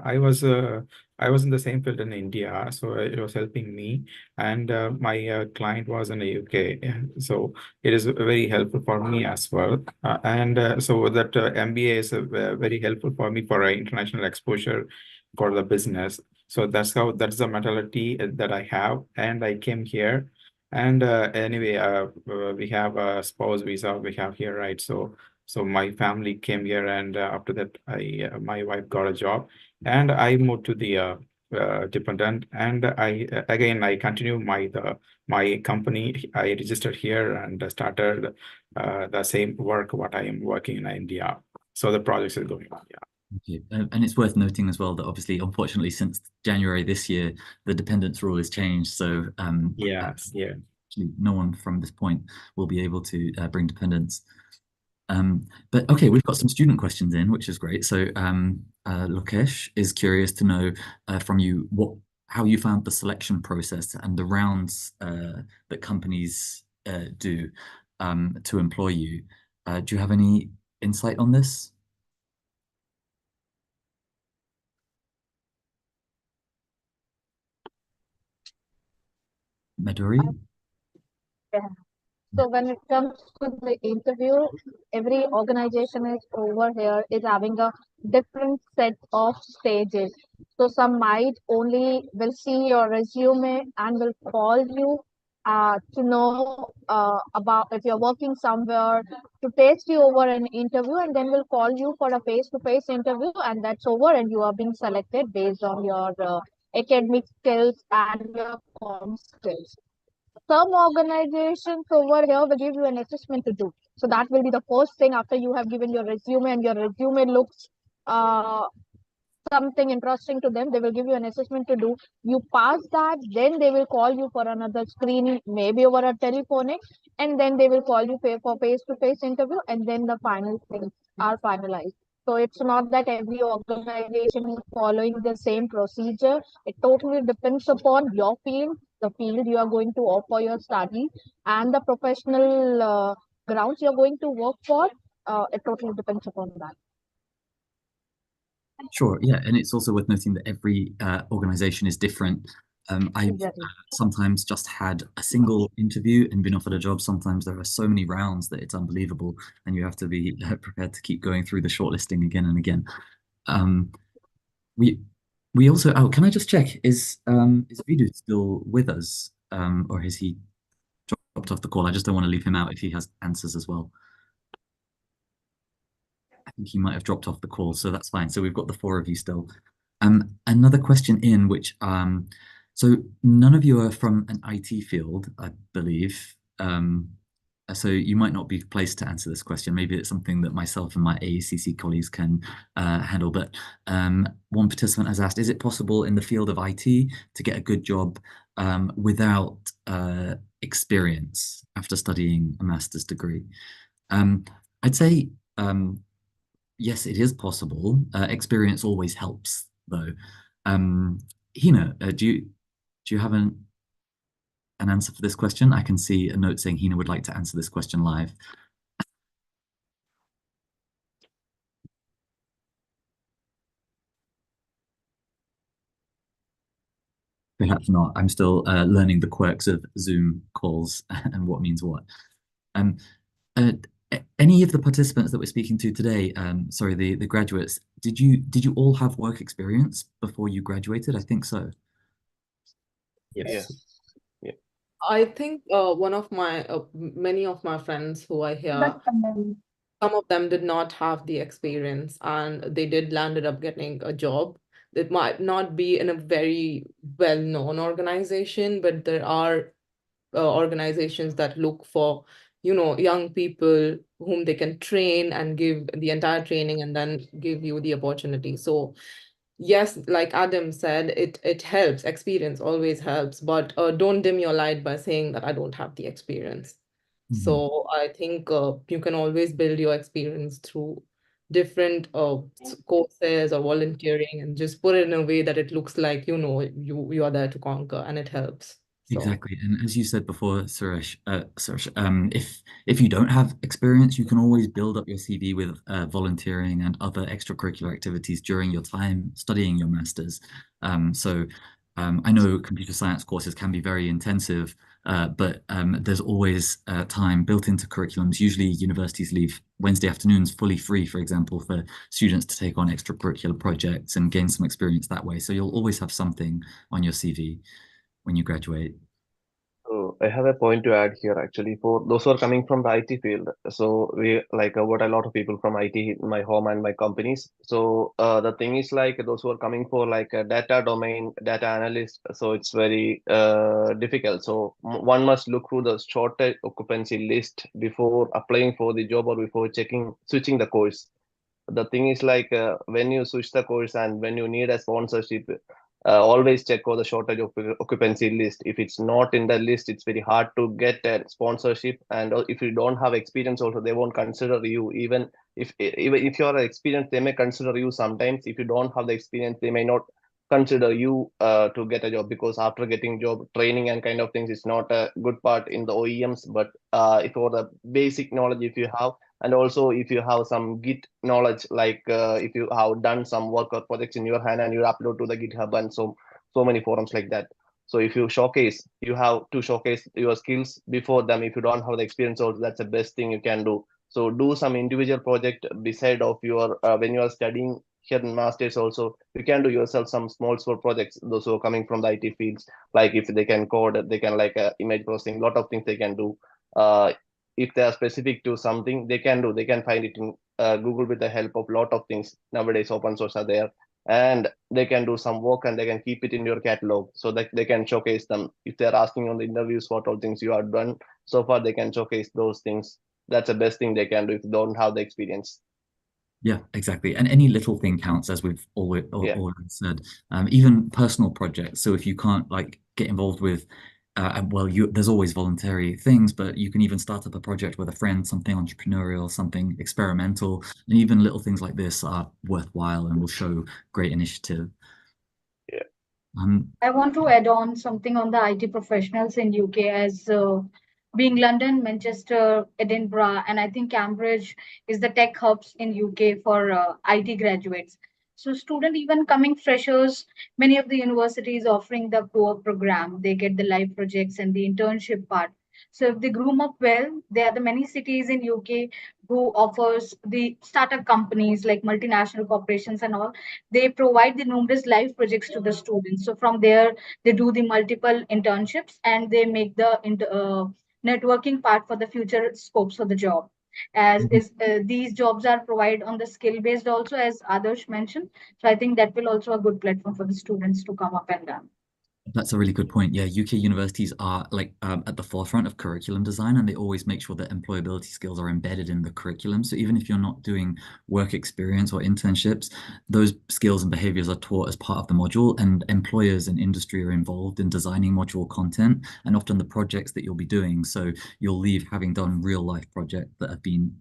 I was in the same field in India, so it was helping me, and my client was in the UK, so it is very helpful for me as well. And so that MBA is very helpful for me for international exposure for the business. So that's the mentality that I have, and I came here. And anyway, we have a spouse visa we have here, right? So my family came here, and after that, my wife got a job, and I moved to the dependent, and I continue my company. I registered here and started the same work what I am working in India. So the projects is going on. Yeah. Okay. And it's worth noting as well that obviously, unfortunately, since January this year, the dependence rule has changed. So Yes. Yeah. actually no one from this point will be able to bring dependents. But okay, we've got some student questions in, which is great. So Lokesh is curious to know from you how you found the selection process and the rounds that companies do to employ you. Do you have any insight on this? Madhuri? Yeah. So when it comes to the interview, every organization is over here is having a different set of stages. So some might only will see your resume and will call you to know about if you're working somewhere, to test you over an interview, and then will call you for a face-to-face interview, and that's over, and you are being selected based on your academic skills and your com skills. Some organizations over here will give you an assessment to do. So that will be the first thing after you have given your resume and your resume looks uh, something interesting to them. They will give you an assessment to do. You pass that, then they will call you for another screening, maybe over a telephonic, and then they will call you for face-to-face interview, and then the final things are finalized. So it's not that every organization is following the same procedure. It totally depends upon your field, the field you are going to offer your study, and the professional grounds you're going to work for. It totally depends upon that. Sure, yeah, and it's also worth noting that every organization is different. I've Exactly. sometimes just had a single interview and been offered a job. Sometimes there are so many rounds that it's unbelievable, and you have to be prepared to keep going through the shortlisting again and again. We also, oh, can I just check, is Vidu still with us, or has he dropped off the call? I just don't want to leave him out if he has answers as well. I think he might have dropped off the call, so that's fine. So we've got the four of you still. Another question in which, so none of you are from an IT field, I believe. So you might not be placed to answer this question. Maybe it's something that myself and my AECC colleagues can handle. But one participant has asked, is it possible in the field of IT to get a good job without experience after studying a master's degree? I'd say yes, it is possible. Experience always helps, though. Hina, do you have an answer for this question? I can see a note saying Hina would like to answer this question live. Perhaps not. I'm still learning the quirks of Zoom calls and what means what. Any of the participants that we're speaking to today, sorry, the graduates, did you all have work experience before you graduated? I think so. Yes. Yeah. I think one of my many of my friends who are here, some of them did not have the experience, and they did landed up getting a job. It might not be in a very well-known organization, but there are organizations that look for young people whom they can train and give the entire training and then give you the opportunity. So yes, like Adam said, it helps. Experience always helps, but don't dim your light by saying that I don't have the experience. So I think you can always build your experience through different courses or volunteering, and just put it in a way that it looks like you are there to conquer, and it helps. So Exactly. And as you said before, Suresh, if you don't have experience, you can always build up your CV with volunteering and other extracurricular activities during your time studying your master's. I know computer science courses can be very intensive, but there's always time built into curriculums. Usually universities leave Wednesday afternoons fully free, for example, for students to take on extracurricular projects and gain some experience that way. So you'll always have something on your CV when you graduate. So I have a point to add here actually for those who are coming from the IT field. So we like what a lot of people from IT in my home and my companies. So the thing is like those who are coming for like a data domain, data analyst. So it's very difficult. So one must look through the shortage occupancy list before applying for the job or before switching the course. The thing is like when you switch the course and when you need a sponsorship, always check for the shortage of occupancy list. If it's not in the list, it's very hard to get a sponsorship, and if you don't have experience also, they won't consider you. Even if you're experienced, they may consider you. Sometimes if you don't have the experience, they may not consider you to get a job, because after getting job training and kind of things, it's not a good part in the OEMs. But if for the basic knowledge, if you have, and also if you have some Git knowledge, like if you have done some work or projects in your hand and you upload to the GitHub and so many forums like that. So if you have to showcase your skills before them. If you don't have the experience also, that's the best thing you can do. So do some individual project beside of your when you are studying here in masters also. You can do yourself some small projects. Those who are coming from the IT fields, like if they can code, they can like image processing, lot of things they can do. If they are specific to something, they can find it in Google with the help of lot of things. Nowadays open source are there, and they can do some work and they can keep it in your catalog so that they can showcase them. If they're asking on the interviews what all things you have done so far, they can showcase those things. That's the best thing they can do if they don't have the experience. Yeah, exactly. And any little thing counts, as we've Yeah. already said. Even personal projects. So if you can't like get involved with, there's always voluntary things, but you can even start up a project with a friend, something entrepreneurial, something experimental, and even little things like this are worthwhile and will show great initiative. Yeah. I want to add on something on the IT professionals in UK, as being London, Manchester, Edinburgh, and I think Cambridge is the tech hubs in UK for IT graduates. So student, even coming freshers, many of the universities offering the co-op program, they get the live projects and the internship part. So if they groom up well, there are the many cities in UK who offers the startup companies like multinational corporations and all. They provide the numerous live projects to the students. So from there, they do the multiple internships and they make the networking part for the future scopes for the job. As is these jobs are provided on the skill based also, as Adarsh mentioned. So I think that will also a good platform for the students to come up and down. That's a really good point. Yeah, UK universities are like at the forefront of curriculum design, and they always make sure that employability skills are embedded in the curriculum. So even if you're not doing work experience or internships, those skills and behaviors are taught as part of the module, and employers and industry are involved in designing module content and often the projects that you'll be doing. So you'll leave having done real life projects that have been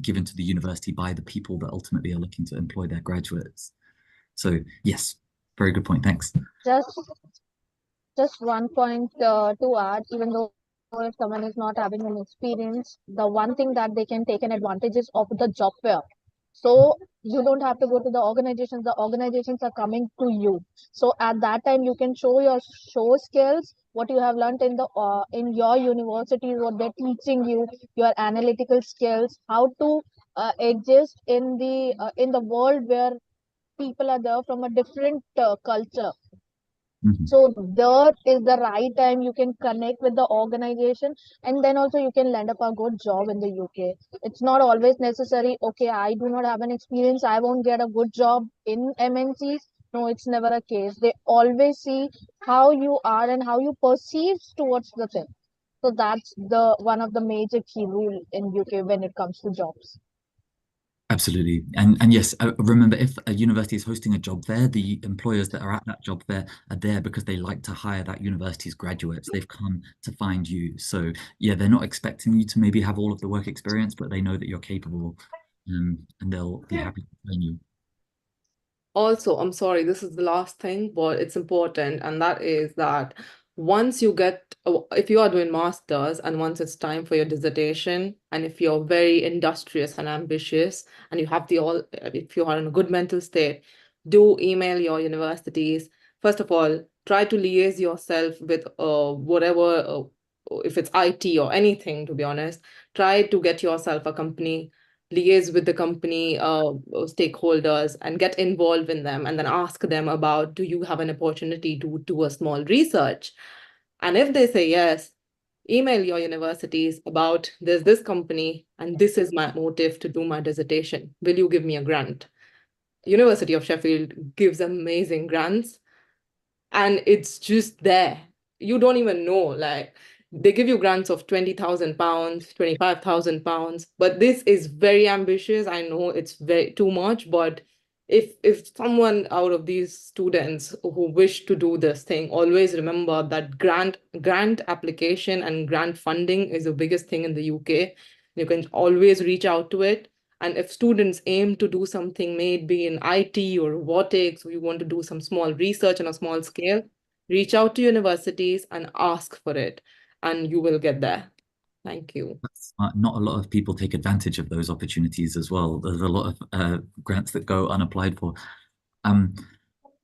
given to the university by the people that ultimately are looking to employ their graduates. So yes, very good point. Thanks. Just one point to add, even though if someone is not having an experience, the one thing that they can take an advantage is of the job fair. So you don't have to go to the organizations are coming to you. So at that time you can show skills, what you have learned in your university, what they're teaching you, your analytical skills, how to exist in the world where people are there from a different culture. So there is the right time you can connect with the organization, and then also you can land up a good job in the UK. It's not always necessary, okay, I do not have an experience, I won't get a good job in MNCs. No, it's never a case. They always see how you are and how you perceive towards the thing. So that's one of the major key rule in UK when it comes to jobs. Absolutely. And yes, remember, if a university is hosting a job fair, the employers that are at that job fair are there because they like to hire that university's graduates. They've come to find you. So yeah, they're not expecting you to maybe have all of the work experience, but they know that you're capable, and they'll be happy to train you. Also, I'm sorry, this is the last thing, but it's important, and that is that once you get, if you are doing masters and once it's time for your dissertation, and if you're very industrious and ambitious, and you have if you are in a good mental state, do email your universities. First of all, try to liaise yourself with whatever, if it's IT or anything, to be honest, try to get yourself a company, liaise with the company stakeholders and get involved in them, and then ask them about, do you have an opportunity to do a small research? And if they say yes, email your universities about, there's this company and this is my motive to do my dissertation. Will you give me a grant? University of Sheffield gives amazing grants, and it's just there. You don't even know, like, they give you grants of £20,000, £25,000, but this is very ambitious. I know it's very too much, but if someone out of these students who wish to do this thing, always remember that grant application and grant funding is the biggest thing in the UK. You can always reach out to it. And if students aim to do something, maybe in IT or robotics, or you want to do some small research on a small scale, reach out to universities and ask for it, and you will get there. Thank you. Not a lot of people take advantage of those opportunities as well. There's a lot of grants that go unapplied for.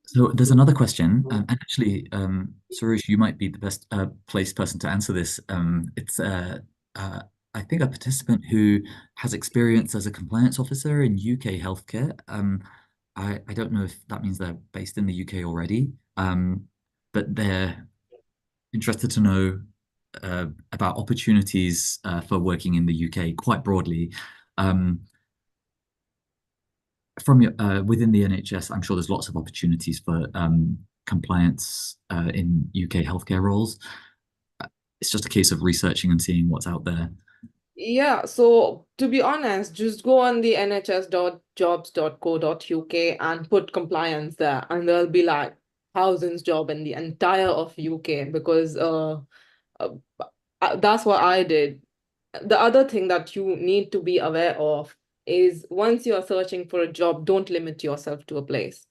So there's another question, and actually, Suresh, you might be the best placed person to answer this. It's I think a participant who has experience as a compliance officer in UK healthcare. I don't know if that means they're based in the UK already, but they're interested to know about opportunities for working in the UK quite broadly. From within the NHS, I'm sure there's lots of opportunities for compliance in UK healthcare roles. It's just a case of researching and seeing what's out there. Yeah, so to be honest, just go on the nhs.jobs.co.uk and put compliance there, and there'll be like thousands job in the entire of UK, because that's what I did. The other thing that you need to be aware of is, once you are searching for a job, don't limit yourself to a place.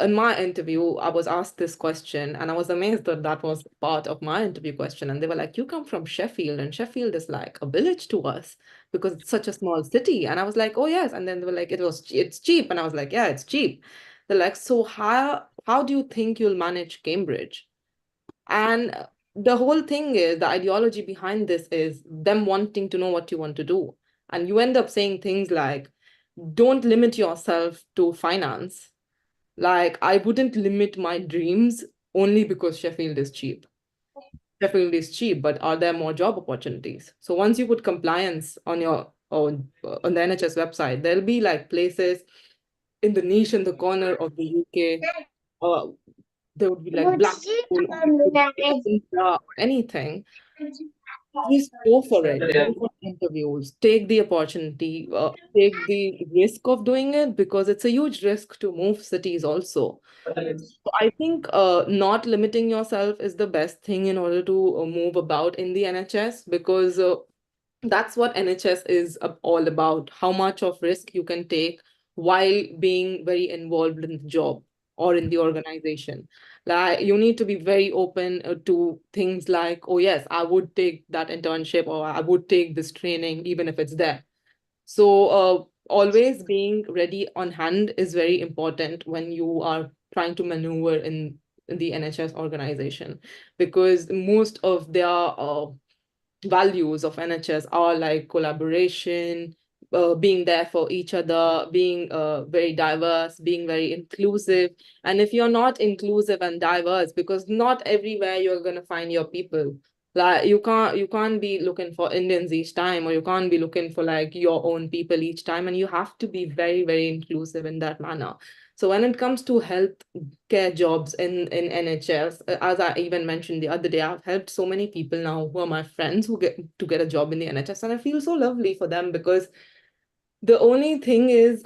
In my interview, I was asked this question, and I was amazed that that was part of my interview question. And they were like, you come from Sheffield, and Sheffield is like a village to us because it's such a small city. And I was like, oh, yes. And then they were like, it's cheap. And I was like, yeah, it's cheap. They're like, so how do you think you'll manage Cambridge? And the whole thing is, the ideology behind this is them wanting to know what you want to do. And you end up saying things like, don't limit yourself to finance. Like, I wouldn't limit my dreams only because Sheffield is cheap. Sheffield is cheap, but are there more job opportunities? So once you put compliance on your on the NHS website, there'll be like places in the niche in the corner of the UK. There would be like Blackpool or anything. Just go for it. Go for interviews. Take the opportunity. Take the risk of doing it, because it's a huge risk to move cities also. So I think not limiting yourself is the best thing in order to move about in the NHS, because that's what NHS is all about. How much of risk you can take while being very involved in the job or in the organization. Like, you need to be very open to things like, oh yes, I would take that internship, or I would take this training, even if it's there. So always being ready on hand is very important when you are trying to maneuver in the NHS organization, because most of their values of NHS are like collaboration, being there for each other, being very diverse, being very inclusive. And if you're not inclusive and diverse, because not everywhere you're going to find your people. Like, you can't be looking for Indians each time, or you can't be looking for like your own people each time. And you have to be very, very inclusive in that manner. So when it comes to health care jobs in NHS, as I even mentioned the other day, I've helped so many people now who are my friends who get a job in the NHS, and I feel so lovely for them, because the only thing is,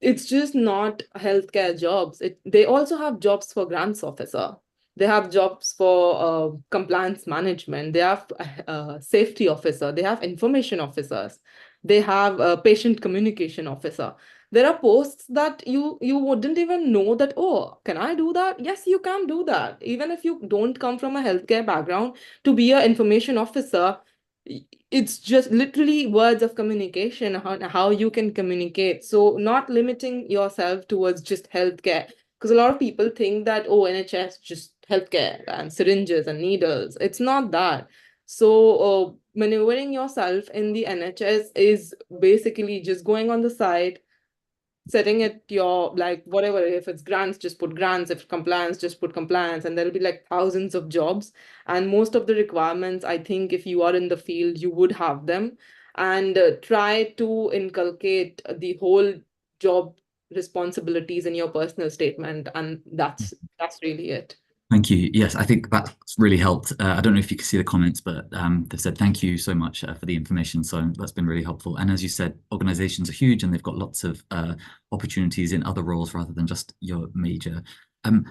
it's just not healthcare jobs. They also have jobs for grants officer. They have jobs for compliance management. They have safety officer. They have information officers. They have a patient communication officer. There are posts that you wouldn't even know that, oh, can I do that? Yes, you can do that. Even if you don't come from a healthcare background, to be an information officer, it's just literally words of communication, how you can communicate. So not limiting yourself towards just healthcare, because a lot of people think that, oh, NHS just healthcare and syringes and needles. It's not that. So maneuvering yourself in the NHS is basically just going on the side, setting it your, like, whatever, if it's grants, just put grants, if compliance, just put compliance, and there'll be like thousands of jobs. And most of the requirements, I think if you are in the field, you would have them. And try to inculcate the whole job responsibilities in your personal statement, and that's really it. Thank you. Yes, I think that's really helped. I don't know if you can see the comments, but they've said thank you so much for the information. So that's been really helpful. And as you said, organizations are huge and they've got lots of opportunities in other roles rather than just your major. I'm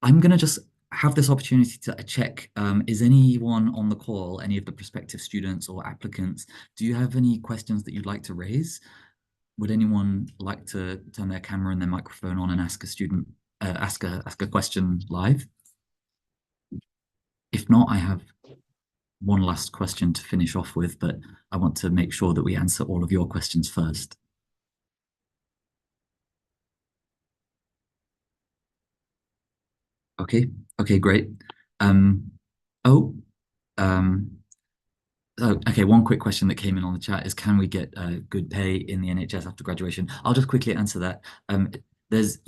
going to just have this opportunity to check, is anyone on the call, any of the prospective students or applicants, do you have any questions that you'd like to raise? Would anyone like to turn their camera and their microphone on and ask a student, ask a question live? If not, I have one last question to finish off with, but I want to make sure that we answer all of your questions first. Okay, great. Okay, one quick question that came in on the chat is, can we get good pay in the NHS after graduation? I'll just quickly answer that. There's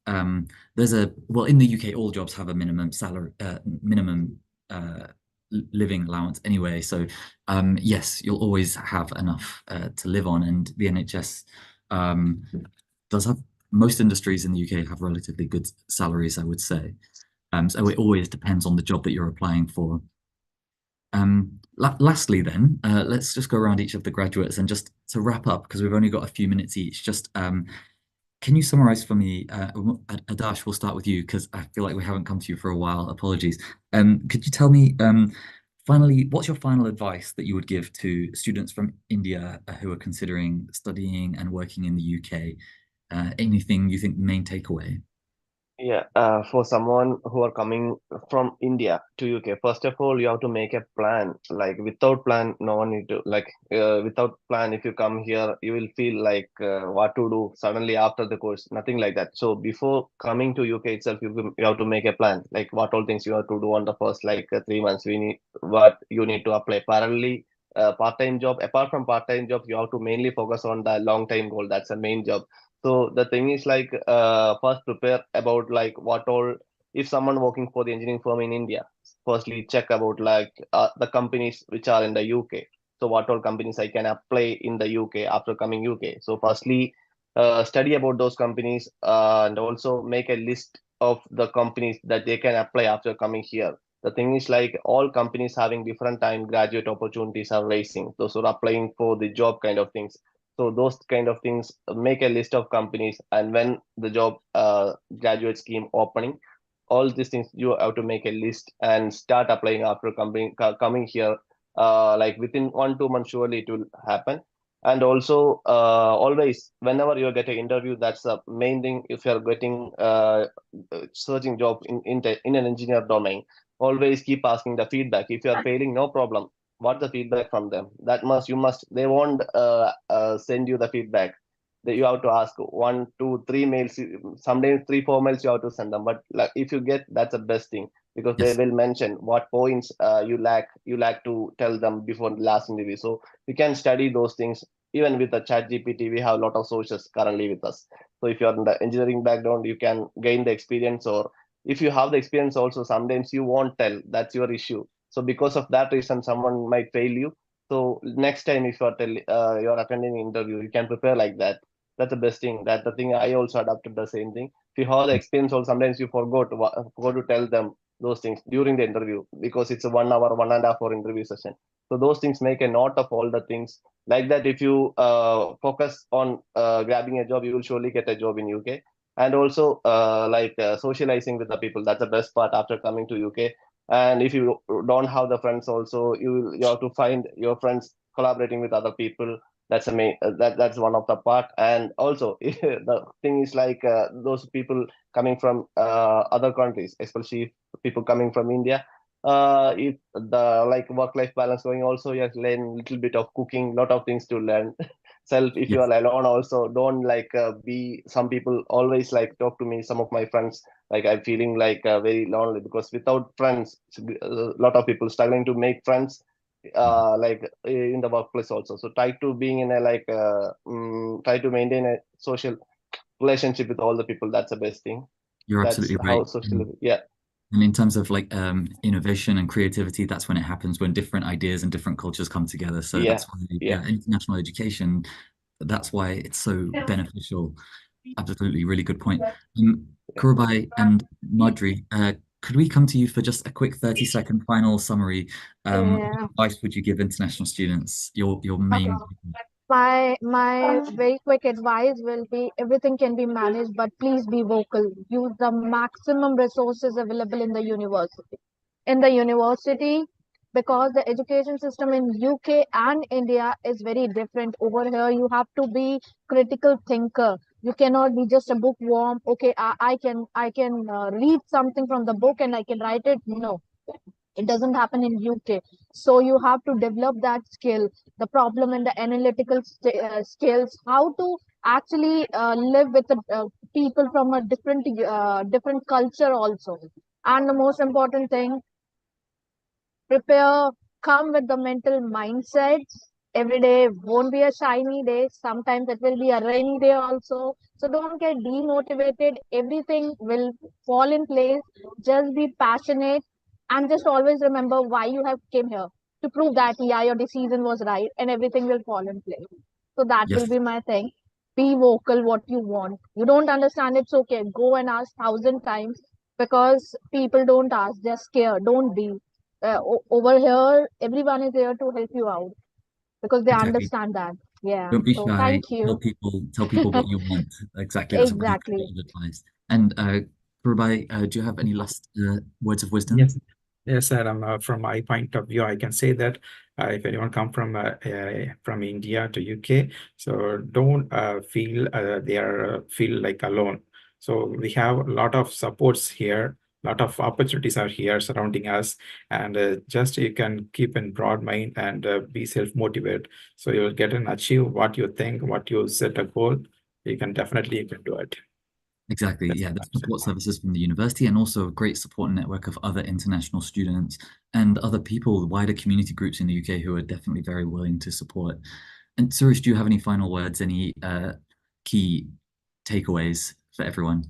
well, in the UK, all jobs have a minimum salary, minimum living allowance anyway. So yes, you'll always have enough to live on, and the NHS does have, most industries in the UK have relatively good salaries, I would say. So it always depends on the job that you're applying for. Lastly then, let's just go around each of the graduates, and just to wrap up, because we've only got a few minutes each, just can you summarize for me, Adash, we'll start with you, because I feel like we haven't come to you for a while, apologies. Could you tell me, finally, what's your final advice that you would give to students from India who are considering studying and working in the UK? Anything you think the main takeaway? Yeah, for someone who are coming from India to UK, first of all, you have to make a plan. Like without plan, no one need to, like without plan, if you come here, you will feel like what to do suddenly after the course, nothing like that. So before coming to UK itself, you have to make a plan, like what all things you have to do on the first like 3 months. What you need to apply parallelly. Part-time job. Apart from part-time job, you have to mainly focus on the long-time goal. That's the main job. So the thing is like first prepare about like what all, if someone working for the engineering firm in India, firstly check about like the companies which are in the UK. So what all companies I can apply in the UK after coming UK. So firstly study about those companies and also make a list of the companies that they can apply after coming here. The thing is like all companies having different time graduate opportunities are raising. Those who are applying for the job kind of things. So those kind of things, make a list of companies, and when the job graduate scheme opening, all these things you have to make a list and start applying after coming here. Like within 1-2 months, surely it will happen. And also, always whenever you get an interview, that's the main thing. If you're getting searching job in an engineer domain, always keep asking the feedback. If you are failing, no problem, what the feedback from them, that you must they won't send you the feedback, that you have to ask 1, 2, 3 mails, sometimes 3, 4 mails you have to send them. But like if you get, that's the best thing, because Yes. they will mention what points you lack to tell them before the last interview. So you can study those things. Even with the chat GPT, we have a lot of sources currently with us. So if you're in the engineering background, you can gain the experience, or if you have the experience also, sometimes you won't tell, that's your issue. So because of that reason, someone might fail you. So next time, if you're attending interview, you can prepare like that. That's the best thing. That's the thing I also adopted the same thing. If you have the experience, or sometimes you forgot to tell them those things during the interview, because it's a 1 hour, 1.5 hour interview session. So those things make a note of all the things like that. If you focus on grabbing a job, you will surely get a job in UK. And also socializing with the people. That's the best part after coming to UK. And if you don't have the friends, also you have to find your friends collaborating with other people. That's a main that's one of the part. And also the thing is like those people coming from other countries, especially people coming from India, if the like work-life balance going, also you have to learn a little bit of cooking, lot of things to learn. Self, if you Yes. are alone, also don't be, some people always like talk to me, some of my friends, like I'm feeling like very lonely, because without friends, a lot of people struggling to make friends in the workplace also. So try to being in a try to maintain a social relationship with all the people. That's the best thing. You're That's absolutely how right. social, yeah. And in terms of like innovation and creativity, that's when it happens, when different ideas and different cultures come together. So Yeah, that's why, yeah. international education, that's why it's so beneficial. Absolutely, really good point. Kurubai and Madri, could we come to you for just a quick 30-second final summary? What Yeah. advice would you give international students? Your main. My very quick advice will be everything can be managed, but please be vocal. Use the maximum resources available in the university. In the university, because the education system in UK and India is very different. Over here, you have to be critical thinker. You cannot be just a bookworm. Okay, I can read something from the book and I can write it. No, it doesn't happen in UK. So you have to develop that skill, the problem and the analytical skills, how to actually live with the people from a different culture also. And the most important thing, prepare, come with the mental mindset. Every day won't be a shiny day. Sometimes it will be a rainy day also. So don't get demotivated. Everything will fall in place. Just be passionate and just always remember why you have came here, to prove that yeah, your decision was right and everything will fall in place. So that will Yes, be my thing. Be vocal what you want. You don't understand, it's okay. Go and ask 1,000 times, because people don't ask, they're scared. Don't be over here, everyone is here to help you out because they exactly. understand that. Yeah. Don't be So shy. thank Tell you. people what you want. Exactly. That's a really good Exactly. bit of advice. And Kurubai, do you have any last words of wisdom? Yes, yes, sir. From my point of view, I can say that if anyone come from India to UK, so don't feel they are feel like alone. So we have a lot of supports here, a lot of opportunities are here surrounding us, and just you can keep in broad mind and be self-motivated. So you'll get and achieve what you think, what you set a goal. You can do it. Exactly. That's Yeah, the what I'm saying. support services from the university and also a great support network of other international students and other people, wider community groups in the UK who are definitely very willing to support. And Suresh, do you have any final words, any key takeaways for everyone?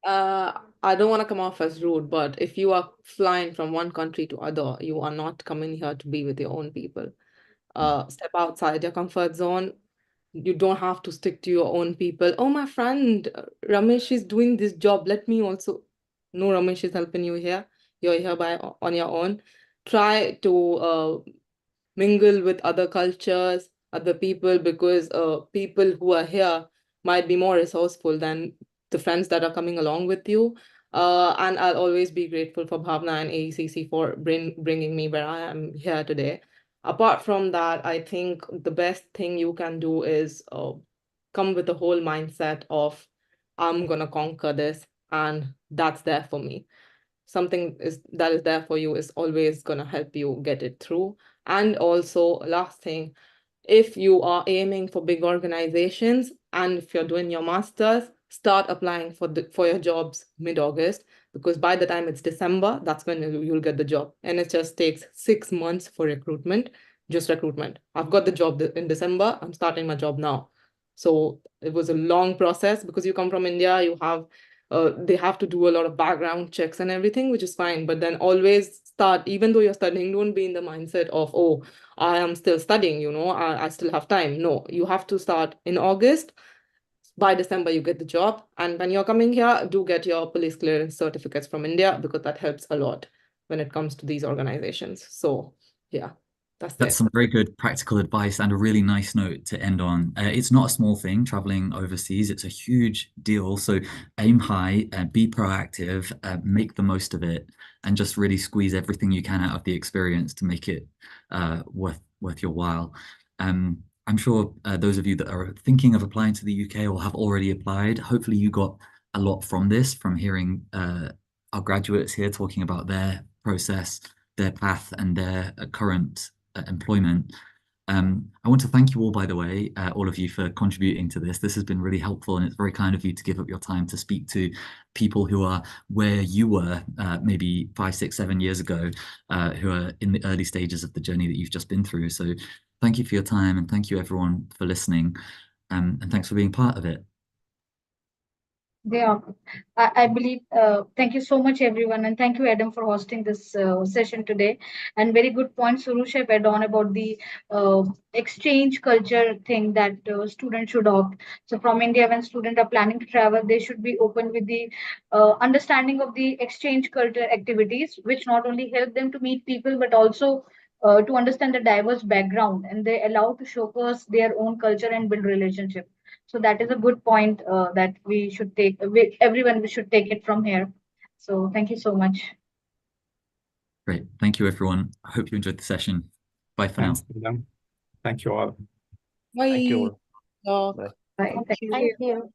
I don't want to come off as rude, but if you are flying from one country to other, you are not coming here to be with your own people. Step outside your comfort zone. You don't have to stick to your own people. Oh, my friend Ramesh is doing this job. Let me also. No, Ramesh is helping you here. You're here on your own. Try to mingle with other cultures, other people, because people who are here might be more resourceful than the friends that are coming along with you. And I'll always be grateful for Bhavna and AECC for bringing me where I am here today. Apart from that, I think the best thing you can do is come with the whole mindset of, I'm going to conquer this, and that's there for me. Something that is there for you is always going to help you get it through. And also, last thing, if you are aiming for big organizations and if you're doing your master's, start applying for your jobs mid-August, because by the time it's December, that's when you'll get the job. And it just takes 6 months for recruitment, just recruitment. I've got the job in December, I'm starting my job now. So it was a long process because you come from India, they have to do a lot of background checks and everything, which is fine. But then always start, even though you're studying, don't be in the mindset of, oh, I am still studying, I still have time. No, you have to start in August. by December you get the job. And when you're coming here, do get your police clearance certificates from India, because that helps a lot when it comes to these organizations. So yeah, that's some very good practical advice and a really nice note to end on. It's not a small thing traveling overseas. It's a huge deal. So aim high, be proactive, make the most of it, and just really squeeze everything you can out of the experience to make it worth your while. I'm sure those of you that are thinking of applying to the UK or have already applied, hopefully you got a lot from this, from hearing our graduates here talking about their process, their path, and their current employment. I want to thank you all, by the way, all of you, for contributing to this. This has been really helpful, and it's very kind of you to give up your time to speak to people who are where you were maybe 5, 6, 7 years ago, who are in the early stages of the journey that you've just been through. So thank you for your time, and thank you everyone for listening, and thanks for being part of it. Yeah, I believe, thank you so much, everyone. And thank you, Adam, for hosting this session today. And very good point, Surush, have add on about the exchange culture thing that students should opt. So from India, when students are planning to travel, they should be open with the understanding of the exchange culture activities, which not only help them to meet people, but also to understand the diverse background, and they allow to showcase their own culture and build relationship. So that is a good point that we should take. Everyone, we should take it from here. So thank you so much. Great. Thank you, everyone. I hope you enjoyed the session. Bye for now. Thank you all. Bye. Thank you. Uh, Bye. Bye. Thank you. Thank you.